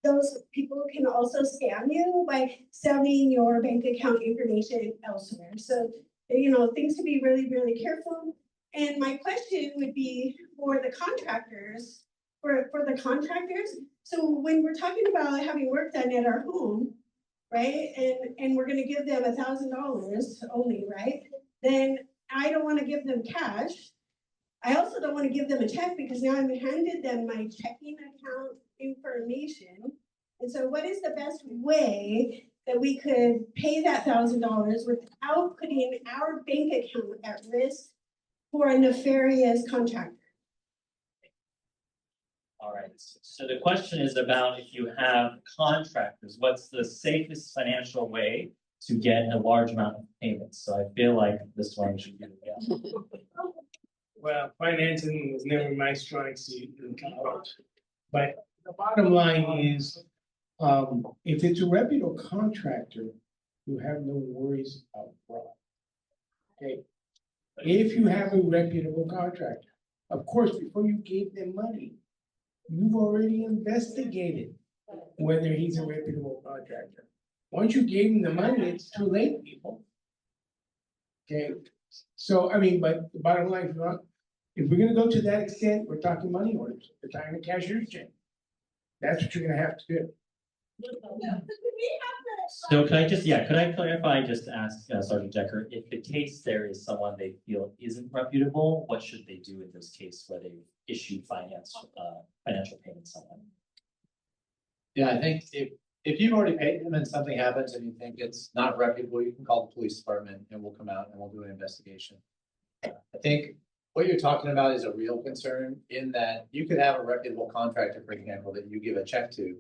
those people can also scam you by selling your bank account information elsewhere. So, things to be really, really careful. And my question would be for the contractors, so when we're talking about having work done at our home, right? And we're gonna give them $1,000 only, right? Then I don't wanna give them cash. I also don't wanna give them a check, because now I've handed them my checking account information. And so what is the best way that we could pay that $1,000 without putting our bank account at risk for a nefarious contractor? All right, so the question is about if you have contractors, what's the safest financial way to get a large amount of payments? So I feel like this one should be the Well, financing was never my strong suit in college. But the bottom line is, if it's a reputable contractor, you have no worries about fraud. Okay? If you have a reputable contractor, of course, before you gave them money, you've already investigated whether he's a reputable contractor. Once you gave him the money, it's too late, people. Okay, so, but the bottom line, if we're gonna go to that extent, we're talking money orders, we're talking a cashier's check. That's what you're gonna have to do. So could I clarify, just ask Sergeant Decker, if the case there is someone they feel isn't reputable, what should they do in this case where they issue financial payments to someone? Yeah, I think if you've already paid them and something happens and you think it's not reputable, you can call the police department and we'll come out and we'll do an investigation. I think what you're talking about is a real concern, in that you could have a reputable contractor, for example, that you give a check to,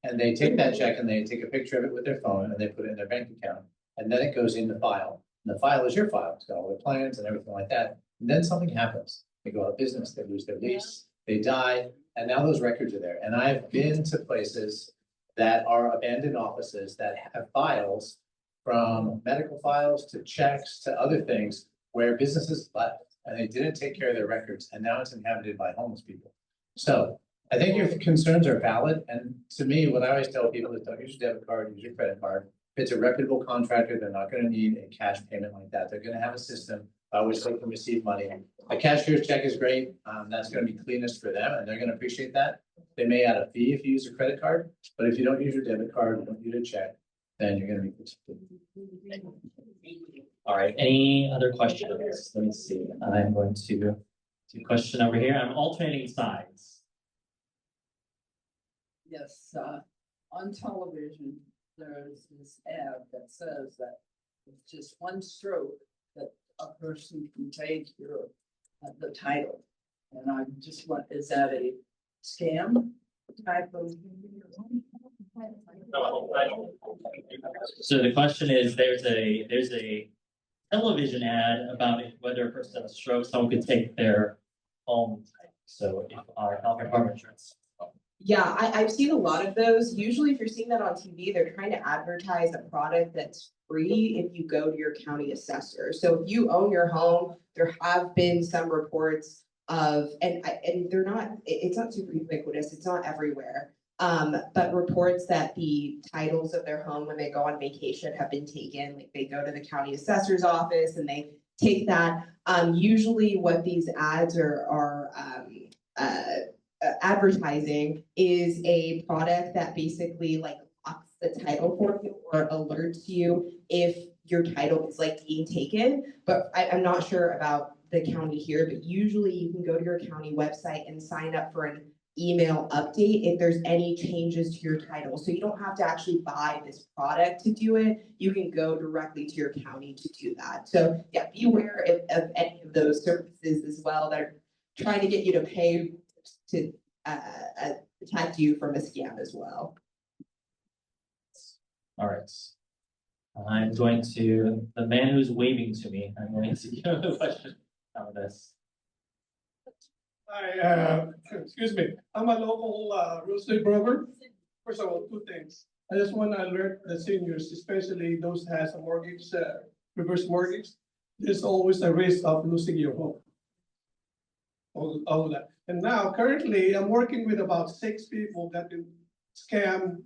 and they take that check and they take a picture of it with their phone and they put it in their bank account, and then it goes in the file. And the file is your file. It's got all the plans and everything like that. And then something happens. They go out of business, they lose their lease, they die, and now those records are there. And I've been to places that are abandoned offices that have files, from medical files to checks to other things, where businesses left and they didn't take care of their records, and now it's inhabited by homeless people. So I think your concerns are valid, and to me, what I always tell people is don't use your debit card, use your credit card. If it's a reputable contractor, they're not gonna need a cash payment like that. They're gonna have a system by which they can receive money. A cashier's check is great. That's gonna be cleanest for them, and they're gonna appreciate that. They may add a fee if you use a credit card, but if you don't use your debit card, you don't use a check, then you're gonna be good. All right, any other questions? Let me see. I'm going to do a question over here. I'm alternating sides. Yes, on television, there's this ad that says that with just one stroke, that a person can take the title. And I just want, is that a scam type of? So the question is, there's a television ad about whether a person has a stroke, someone could take their home. So if our health department insurance. Yeah, I've seen a lot of those. Usually if you're seeing that on TV, they're trying to advertise a product that's free if you go to your county assessor. So if you own your home, there have been some reports of, and they're not, it's not super ubiquitous, it's not everywhere. But reports that the titles of their home when they go on vacation have been taken, like they go to the county assessor's office and they take that. Usually what these ads are advertising is a product that basically like locks the title for you or alerts you if your title is like being taken. But I'm not sure about the county here, but usually you can go to your county website and sign up for an email update if there's any changes to your title. So you don't have to actually buy this product to do it. You can go directly to your county to do that. So yeah, be aware of any of those services as well that are trying to get you to pay to protect you from a scam as well. All right. I'm going to, the man who's waving to me, I'm going to give a question on this. Hi, excuse me, I'm a local real estate broker. First of all, two things. I just want to alert the seniors, especially those that has a mortgage, reverse mortgage. There's always a risk of losing your home. All of that. And now currently I'm working with about 6 people that been scammed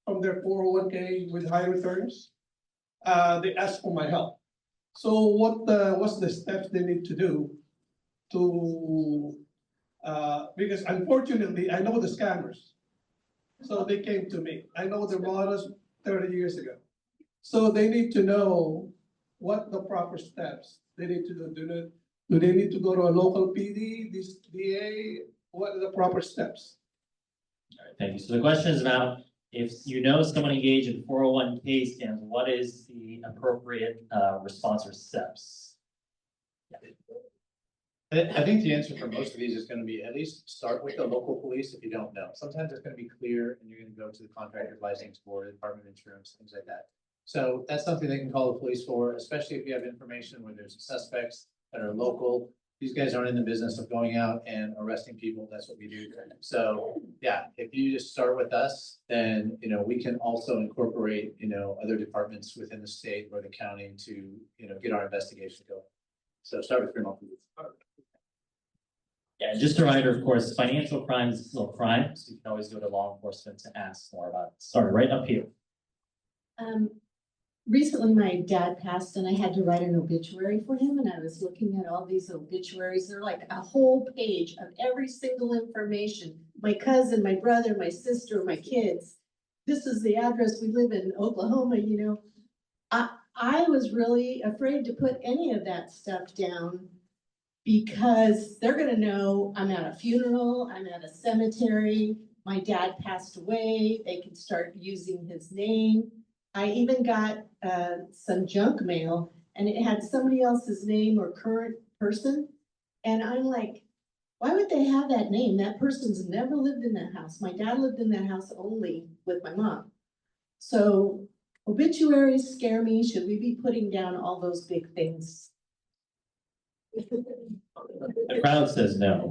from their 401k with high returns. They ask for my help. So what's the steps they need to do to, because unfortunately I know the scammers. So they came to me. I know the models 30 years ago. So they need to know what the proper steps they need to do. Do they need to go to a local PD, this DA? What are the proper steps? All right, thank you. So the question is about if you know someone engaged in 401k scams, what is the appropriate response or steps? I think the answer for most of these is gonna be at least start with the local police if you don't know. Sometimes it's gonna be clear and you're gonna go to the contractor's license board, Department of Insurance, things like that. So that's something they can call the police for, especially if you have information where there's suspects that are local. These guys aren't in the business of going out and arresting people. That's what we do. So yeah, if you just start with us, then, we can also incorporate, other departments within the state or the county to, get our investigation going. So start with Fremont Police. Yeah, and just a reminder, of course, financial crime is still a crime, so you can always go to law enforcement to ask more about it. Sorry, right up here. Recently, my dad passed and I had to write an obituary for him, and I was looking at all these obituaries. They're like a whole page of every single information. My cousin, my brother, my sister, my kids. This is the address. We live in Oklahoma, I was really afraid to put any of that stuff down because they're gonna know I'm at a funeral, I'm at a cemetery, my dad passed away, they can start using his name. I even got some junk mail and it had somebody else's name or current person. And I'm like, why would they have that name? That person's never lived in that house. My dad lived in that house only with my mom. So obituaries scare me. Should we be putting down all those big things? The crowd says no.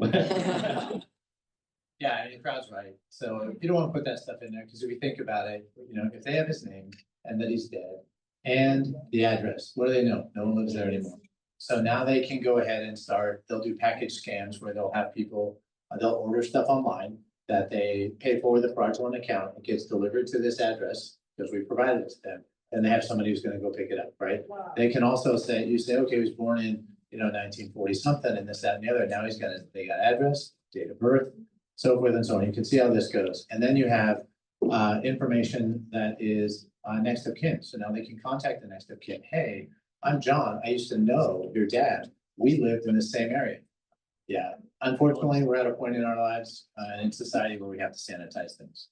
Yeah, the crowd's right. So you don't want to put that stuff in there because if you think about it, if they have his name and that he's dead and the address, what do they know? No one lives there anymore. So now they can go ahead and they'll do package scams where they'll have people, they'll order stuff online that they pay for with a fraudulent account. It gets delivered to this address because we provided it to them. And they have somebody who's going to go pick it up, right? Wow. They can also say, okay, he was born in, 1940 something and this, that, and the other. Now they got address, date of birth, so forth and so on. You can see how this goes. And then you have information that is next of kin. So now they can contact the next of kin. Hey, I'm John. I used to know your dad. We lived in the same area. Yeah. Unfortunately, we're at a point in our lives and in society where we have to sanitize things.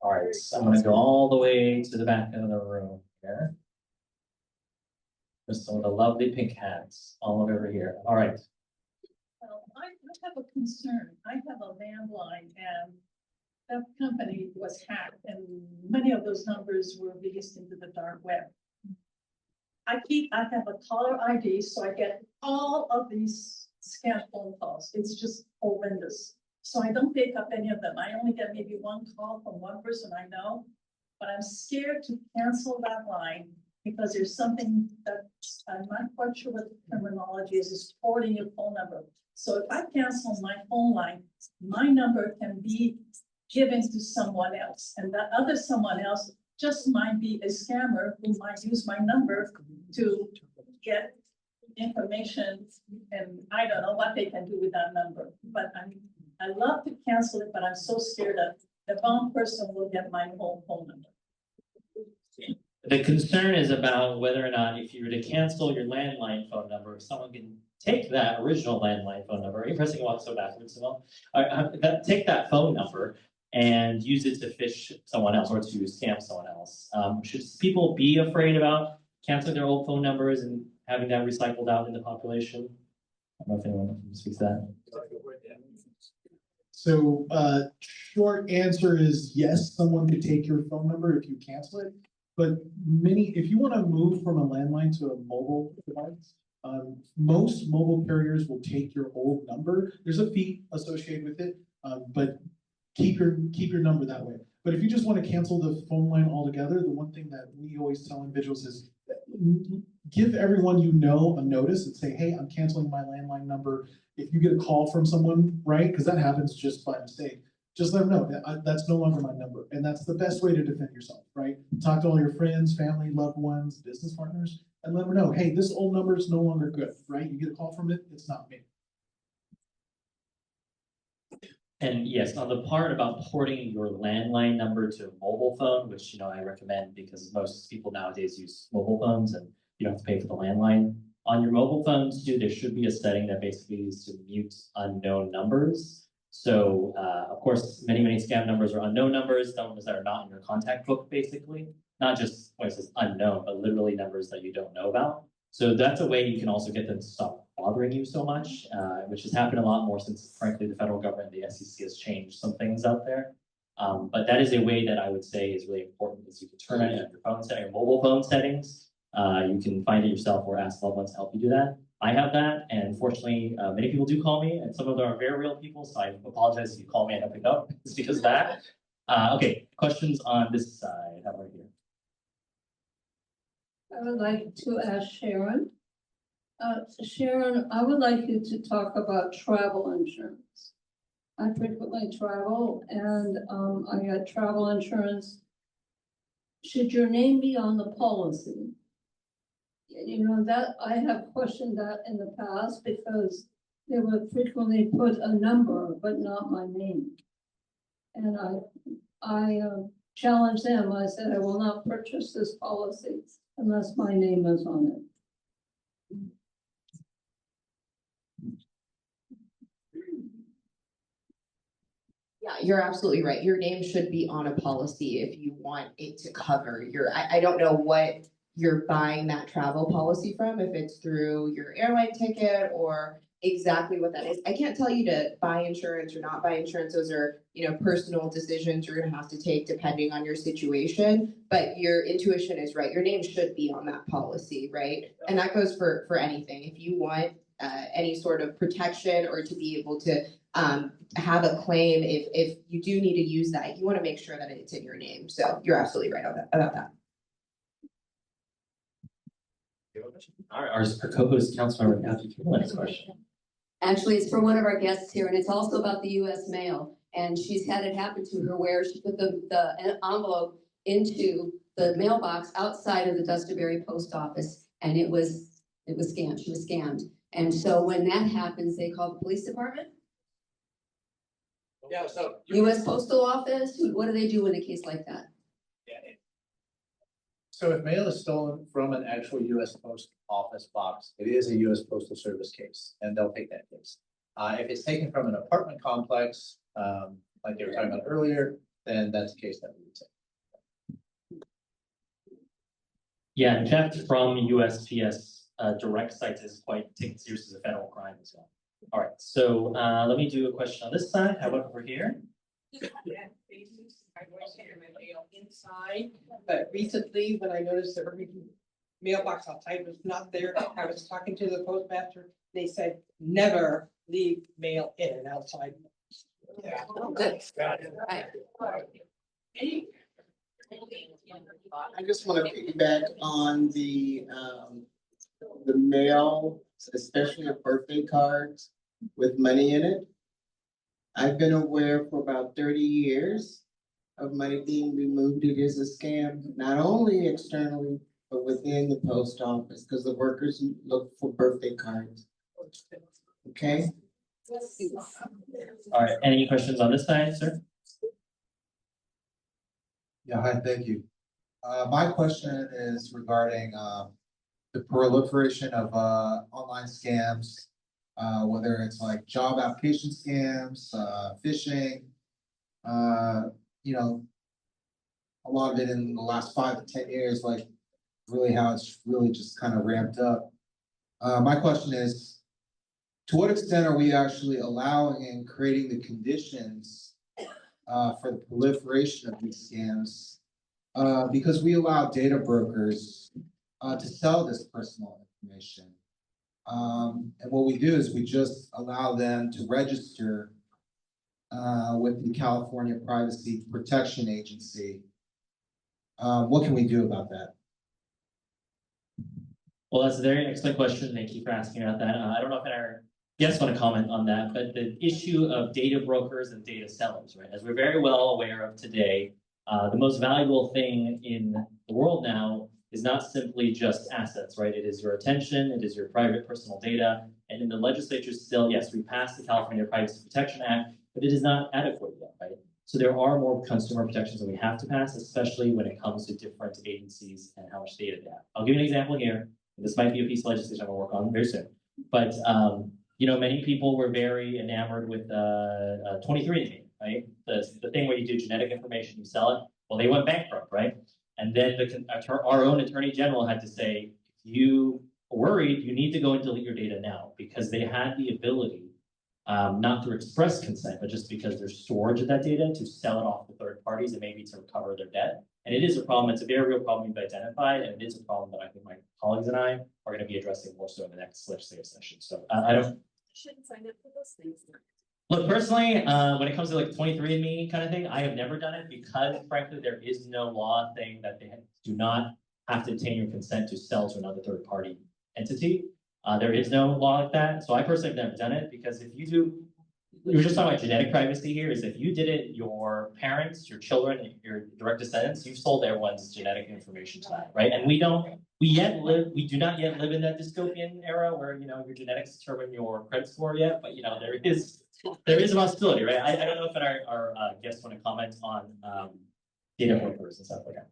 All right, so I'm gonna go all the way to the back of the room here. There's some of the lovely pink hats all over here. All right. Well, I have a concern. I have a landline and that company was hacked and many of those numbers were released into the dark web. I have a caller ID, so I get all of these scam phone calls. It's just horrendous. So I don't pick up any of them. I only get maybe one call from one person I know, but I'm scared to cancel that line because there's something that I'm not quite sure what the terminology is forwarding your phone number. So if I cancel my phone line, my number can be given to someone else, and that other someone else just might be a scammer who might use my number to get information, and I don't know what they can do with that number. But I love to cancel it, but I'm so scared that the wrong person will get my whole phone number. The concern is about whether or not if you were to cancel your landline phone number, if someone can take that original landline phone number, are you pressing one so backwards, take that phone number and use it to phish someone else or to scam someone else. Should people be afraid about canceling their old phone numbers and having that recycled out in the population? I don't know if anyone speaks to that. So, short answer is yes, someone could take your phone number if you cancel it. But if you want to move from a landline to a mobile device, most mobile carriers will take your old number. There's a fee associated with it, but keep your number that way. But if you just want to cancel the phone line altogether, the one thing that we always tell individuals is give everyone you know a notice and say, hey, I'm canceling my landline number. If you get a call from someone, right, because that happens just by mistake, just let them know that that's no longer my number. And that's the best way to defend yourself, right? Talk to all your friends, family, loved ones, business partners, and let them know, hey, this old number is no longer good, right? You get a call from it, it's not me. And yes, on the part about porting your landline number to a mobile phone, which, you know, I recommend because most people nowadays use mobile phones and you don't have to pay for the landline. On your mobile phones too, there should be a setting that basically is to mute unknown numbers. So, of course, many scam numbers are unknown numbers that are not in your contact book, basically. Not just when it says unknown, but literally numbers that you don't know about. So that's a way you can also get them to stop bothering you so much, which has happened a lot more since, frankly, the federal government, the SEC has changed some things out there. But that is a way that I would say is really important, is you can turn on your phone setting, your mobile phone settings. You can find it yourself or ask loved ones to help you do that. I have that, and fortunately, many people do call me, and some of them are very real people, so I apologize if you call me and I don't pick up. It's because of that. Okay, questions on this side? How about here? I would like to ask Sharon. Sharon, I would like you to talk about travel insurance. I frequently travel and I got travel insurance. Should your name be on the policy? You know, that I have questioned that in the past because they would frequently put a number, but not my name. And I challenged them. I said, I will not purchase this policy unless my name is on it. Yeah, you're absolutely right. Your name should be on a policy if you want it to cover your, I don't know what you're buying that travel policy from, if it's through your airline ticket or exactly what that is. I can't tell you to buy insurance or not buy insurance. Those are, you know, personal decisions you're gonna have to take depending on your situation. But your intuition is right. Your name should be on that policy, right? And that goes for anything. If you want any sort of protection or to be able to have a claim, if you do need to use that, you want to make sure that it's in your name. So you're absolutely right about that. All right, our co-host, Councilmember Kathy Kimberlin, has a question. Actually, it's for one of our guests here, and it's also about the US mail. And she's had it happen to her where she put the envelope into the mailbox outside of the Dusterberry post office, and it was scammed. She was scammed. And so when that happens, they call the police department? Yeah, so. US Postal Office? What do they do in a case like that? So if mail is stolen from an actual US Post Office box, it is a US Postal Service case, and they'll take that case. If it's taken from an apartment complex, like they were talking about earlier, then that's a case that we would take. Yeah, in fact, from USPS direct sites is quite taken seriously as a federal crime as well. All right, so let me do a question on this side. How about over here? Inside, but recently when I noticed that every mailbox outside was not there, I was talking to the postmaster. They said never leave mail in and outside. Yeah. Good. I just want to piggyback on the mail, especially of birthday cards with money in it. I've been aware for about 30 years of money being removed. It is a scam, not only externally, but within the post office, because the workers look for birthday cards. Okay? All right, any questions on this side, sir? Yeah, hi, thank you. My question is regarding the proliferation of online scams, whether it's like job application scams, phishing, you know, a lot of it in the last 5 to 10 years, like really how it's really just kind of ramped up. My question is, to what extent are we actually allowing and creating the conditions for the proliferation of these scams? Because we allow data brokers to sell this personal information. And what we do is we just allow them to register with the California Privacy Protection Agency. What can we do about that? Well, that's a very excellent question. Thank you for asking about that. I don't know if our guests want to comment on that, but the issue of data brokers and data sellers, right? As we're very well aware of today, the most valuable thing in the world now is not simply just assets, right? It is your attention, it is your private personal data. And in the legislature still, yes, we passed the California Privacy Protection Act, but it is not adequate yet, right? So there are more consumer protections that we have to pass, especially when it comes to different agencies and how much data they have. I'll give you an example here. This might be a piece of legislation I'm gonna work on very soon. But you know, many people were very enamored with 23andMe, right? The thing where you do genetic information, you sell it. Well, they went bankrupt, right? And then our own attorney general had to say, if you are worried, you need to go and delete your data now, because they had the ability, not through express consent, but just because there's storage of that data, to sell it off to third parties and maybe to recover their debt. And it is a problem. It's a very real problem we've identified, and it is a problem that I think my colleagues and I are going to be addressing more so in the next legislative session. So I don't. Shouldn't sign up for those things. Look, personally, when it comes to like 23andMe kind of thing, I have never done it because, frankly, there is no law saying that they do not have to obtain your consent to sell to another third-party entity. There is no law like that. So I personally have never done it, because if you do, we were just talking about genetic privacy here, is if you did it, your parents, your children, your direct descendants, you've sold everyone's genetic information to that, right? And we do not yet live in that dystopian era where, you know, your genetics determine your credit score yet, but you know, there is a possibility, right? I don't know if our guests want to comment on data brokers and stuff like that.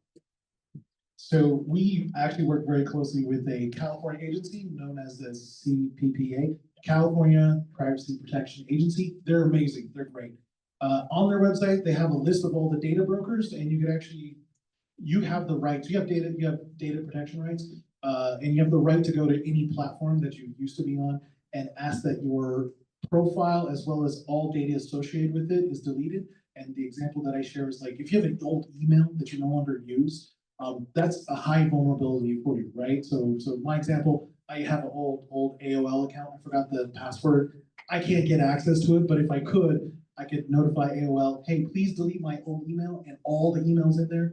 So we actually work very closely with a California agency known as the CPPA, California Privacy Protection Agency. They're amazing. They're great. On their website, they have a list of all the data brokers, and you can actually, you have the rights. You have data protection rights, and you have the right to go to any platform that you used to be on and ask that your profile, as well as all data associated with it, is deleted. And the example that I share is like, if you have an old email that you no longer use, that's a high vulnerability for you, right? So my example, I have an old AOL account. I forgot the password. I can't get access to it, but if I could notify AOL, hey, please delete my old email and all the emails in there.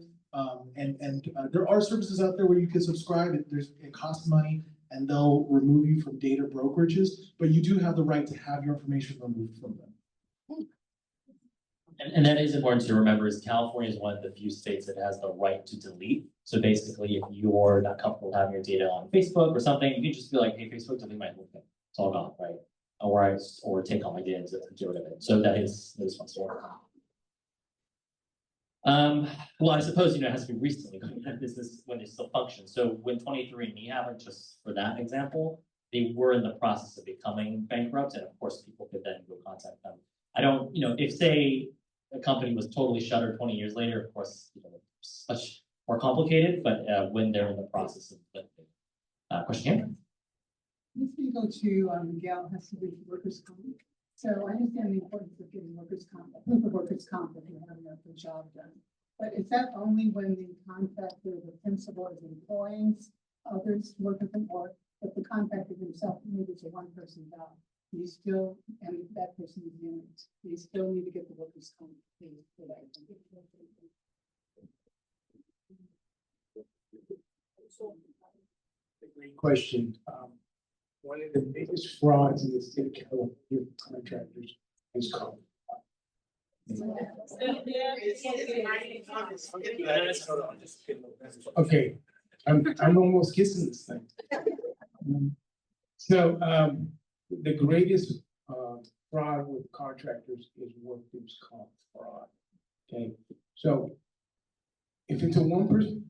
There are services out there where you can subscribe. It costs money, and they'll remove you from data brokerages, but you do have the right to have your information removed from them. And that is important to remember, is California is one of the few states that has the right to delete. So basically, if you're not comfortable having your data on Facebook or something, you can just be like, hey, Facebook, delete my whole thing. It's all gone, right? Or take all my data and get rid of it. So that is possible. Well, I suppose, you know, it has to be recently going out of business when they still function. So when 23andMe happened, just for that example, they were in the process of becoming bankrupt, and of course, people could then go contact them. I don't, you know, if say a company was totally shuttered 20 years later, of course, you know, it's much more complicated, but when they're in the process of lifting. Question here? Before you go to Miguel, has to do with workers' comp. So I understand the importance of getting workers' comp, proof of workers' comp if you have the job done. But is that only when the contractor, the principal is employing others to work with them, or if the contractor himself, maybe it's a one-person job, you still, and that person is unit, you still need to get the workers' comp paid for that. Great question. One of the biggest frauds in the state of California contractors is comp. Okay, I'm almost kissing this thing. So the greatest fraud with contractors is workers' comp fraud. Okay, so if it's a one person,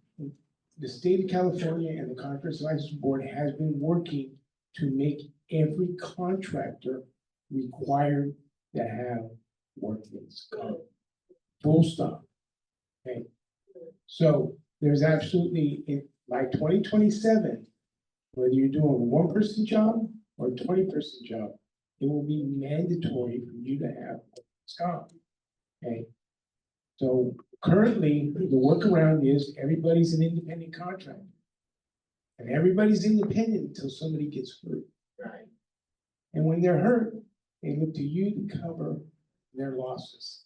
the state of California and the Contractors License Board has been working to make every contractor required to have workers' comp. Full stop. Okay. So there's absolutely, by 2027, whether you're doing a one-person job or a 20-person job, it will be mandatory for you to have workers' comp. Okay. So currently, the workaround is everybody's an independent contractor. And everybody's independent until somebody gets hurt. Right. And when they're hurt, they look to you to cover their losses.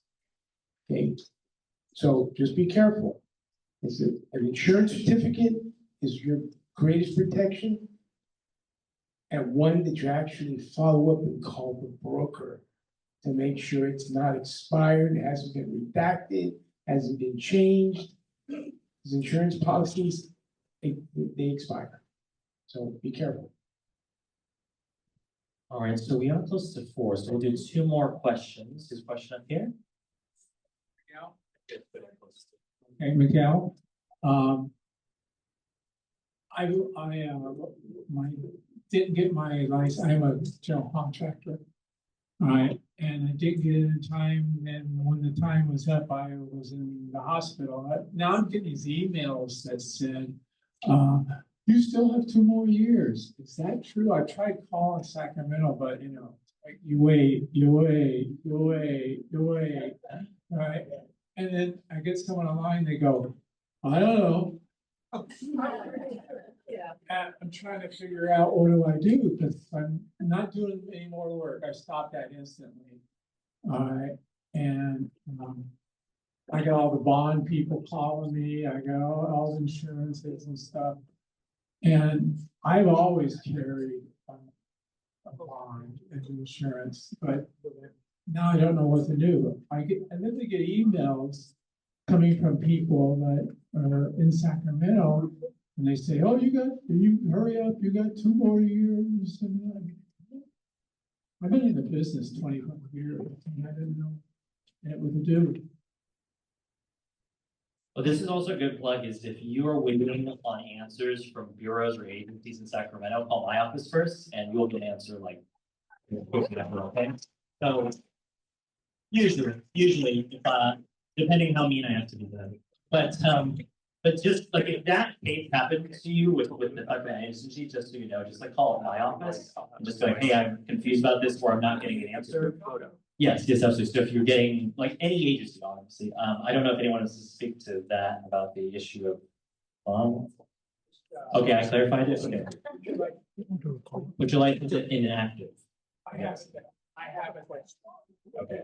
Okay, so just be careful. Is it an insurance certificate is your greatest protection? And one that you actually follow up and call the broker to make sure it's not expired, hasn't been redacted, hasn't been changed. Because insurance policies, they expire. So be careful. All right, so we are close to 4, so we'll do 2 more questions. This question up here. Hey, Miguel, didn't get my license. I'm a general contractor. All right, and I didn't get it in time, and when the time was up, I was in the hospital. Now I'm getting these emails that said, you still have 2 more years. Is that true? I tried calling Sacramento, but you know, like, you wait. All right, and then I get someone online, they go, I don't know. I'm trying to figure out what do I do, because I'm not doing any more work. I stopped that instantly. All right, and I got all the bond people calling me. I got all the insurances and stuff. And I've always carried a bond as insurance, but now I don't know what to do. And then we get emails coming from people that are in Sacramento, and they say, "Oh, you hurry up! You got 2 more years." And I've been in the business 25 years, and I didn't know what to do. Well, this is also a good plug, is if you are waiting on answers from bureaus or agencies in Sacramento, call my office first, and you'll get an answer like quickly after, okay? So usually, if depending how mean I have to be then. But just like if that case happens to you with the Sacramento agency, just so you know, just like call my office and just go, hey, I'm confused about this, or I'm not getting an answer. Yes, absolutely. So if you're getting like any agency, honestly, I don't know if anyone wants to speak to that about the issue of okay, I clarified it. Okay. Would you like it inactive? I have a question. Okay.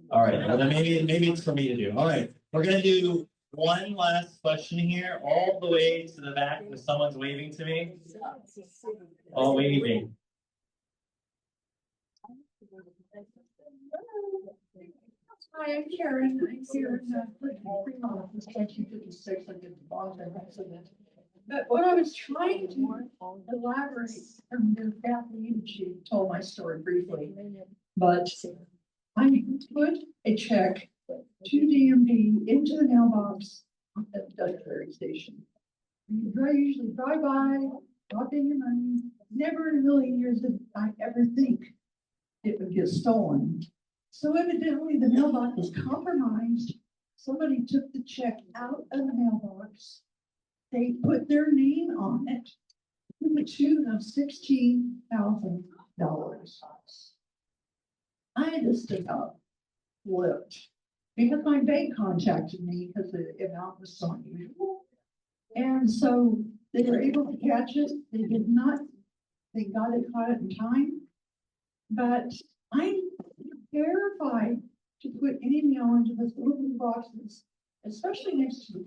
All right. Well, then maybe it's for me to do. All right. We're gonna do one last question here, all the way to the back. If someone's waving to me. Oh, waving. Hi, I'm Karen. I'm here in Fremont, it's 1956. I did the Boston accident. But what I was trying to elaborate from the Kathleen, she told my story briefly, but I put a check to DMV into the mailbox at the Dutch Ferry Station. I usually drive by, drop in your money. Never in a million years did I ever think it would get stolen. So evidently the mailbox was compromised. Somebody took the check out of the mailbox. They put their name on it to the tune of $16,000. I just about flipped because my bank contacted me because the amount was so unusual. And so they were able to catch it. They did not, they caught it in time. But I'm terrified to put any mail into those little blue boxes, especially next to the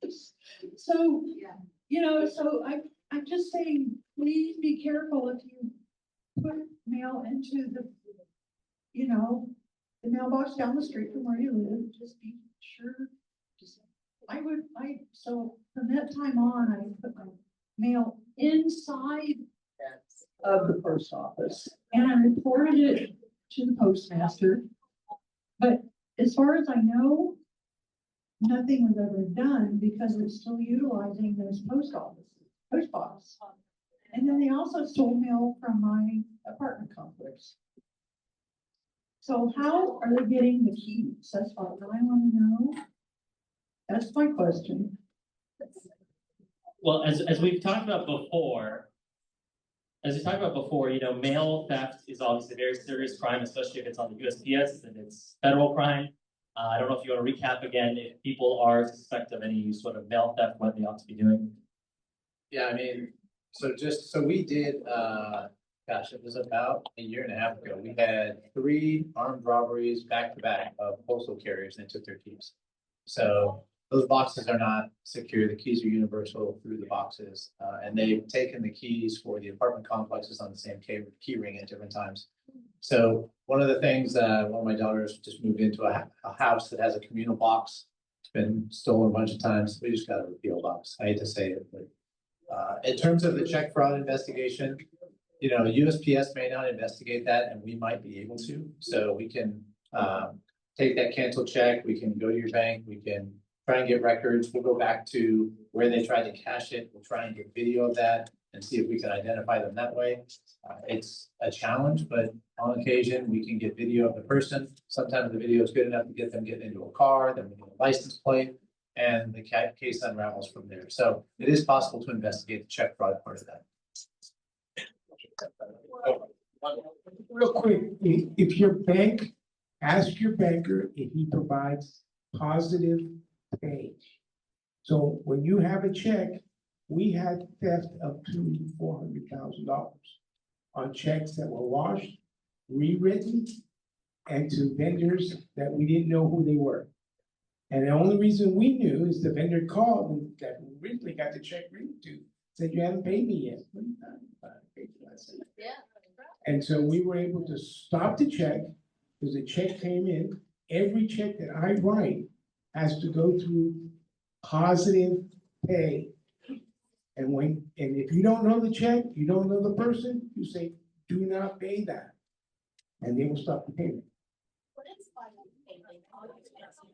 post. So, you know, so I'm just saying, please be careful if you put mail into the, you know, the mailbox down the street from where you live. Just be sure. So from that time on, I put my mail inside of the post office, and I reported it to the postmaster. But as far as I know, nothing was ever done because it's still utilizing those post box. And then they also stole mail from my apartment complex. So how are they getting the keys? That's what I want to know. That's my question. Well, as we've talked about before, you know, mail theft is obviously a very serious crime, especially if it's on the USPS and it's federal crime. I don't know if you want to recap again, if people are suspect of any sort of mail theft, what they ought to be doing. Yeah, I mean, so we did, Gosh, it was about a year and a half ago. We had 3 armed robberies back to back of postal carriers and they took their keys. So those boxes are not secure. The keys are universal through the boxes. And they've taken the keys for the apartment complexes on the same key ring at different times. So one of the things, one of my daughters just moved into a house that has a communal box. It's been stolen a bunch of times. We just got a repeal box. I hate to say it, but in terms of the check fraud investigation, you know, USPS may not investigate that and we might be able to. So we can take that canceled check, we can go to your bank, we can try and get records. We'll go back to where they tried to cash it. We'll try and get video of that and see if we can identify them that way. It's a challenge, but on occasion we can get video of the person. Sometimes the video is good enough to get them getting into a car, then we get a license plate, and the case unravels from there. So it is possible to investigate the check fraud part of that. Real quick, if your bank, ask your banker if he provides positive pay. So when you have a check, we had theft of $200,000 to $400,000 on checks that were washed, rewritten, and to vendors that we didn't know who they were. And the only reason we knew is the vendor called and that originally got the check written to, said, you haven't paid me yet. What are you talking about? I paid you last night. Yeah. And so we were able to stop the check, because the check came in. Every check that I write has to go through positive pay. And if you don't know the check, you don't know the person, you say, do not pay that. And they will stop the payment.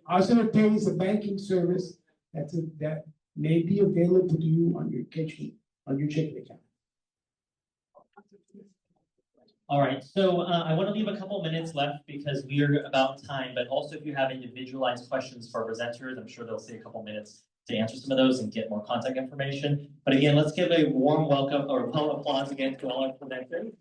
Positive pay is a banking service that may be available to you on your checking account. All right, so I want to leave a couple minutes left because we are about time, but also if you have individualized questions for our presenters, I'm sure they'll take a couple minutes to answer some of those and get more contact information. But again, let's give a warm welcome or a applause again to all our presenters.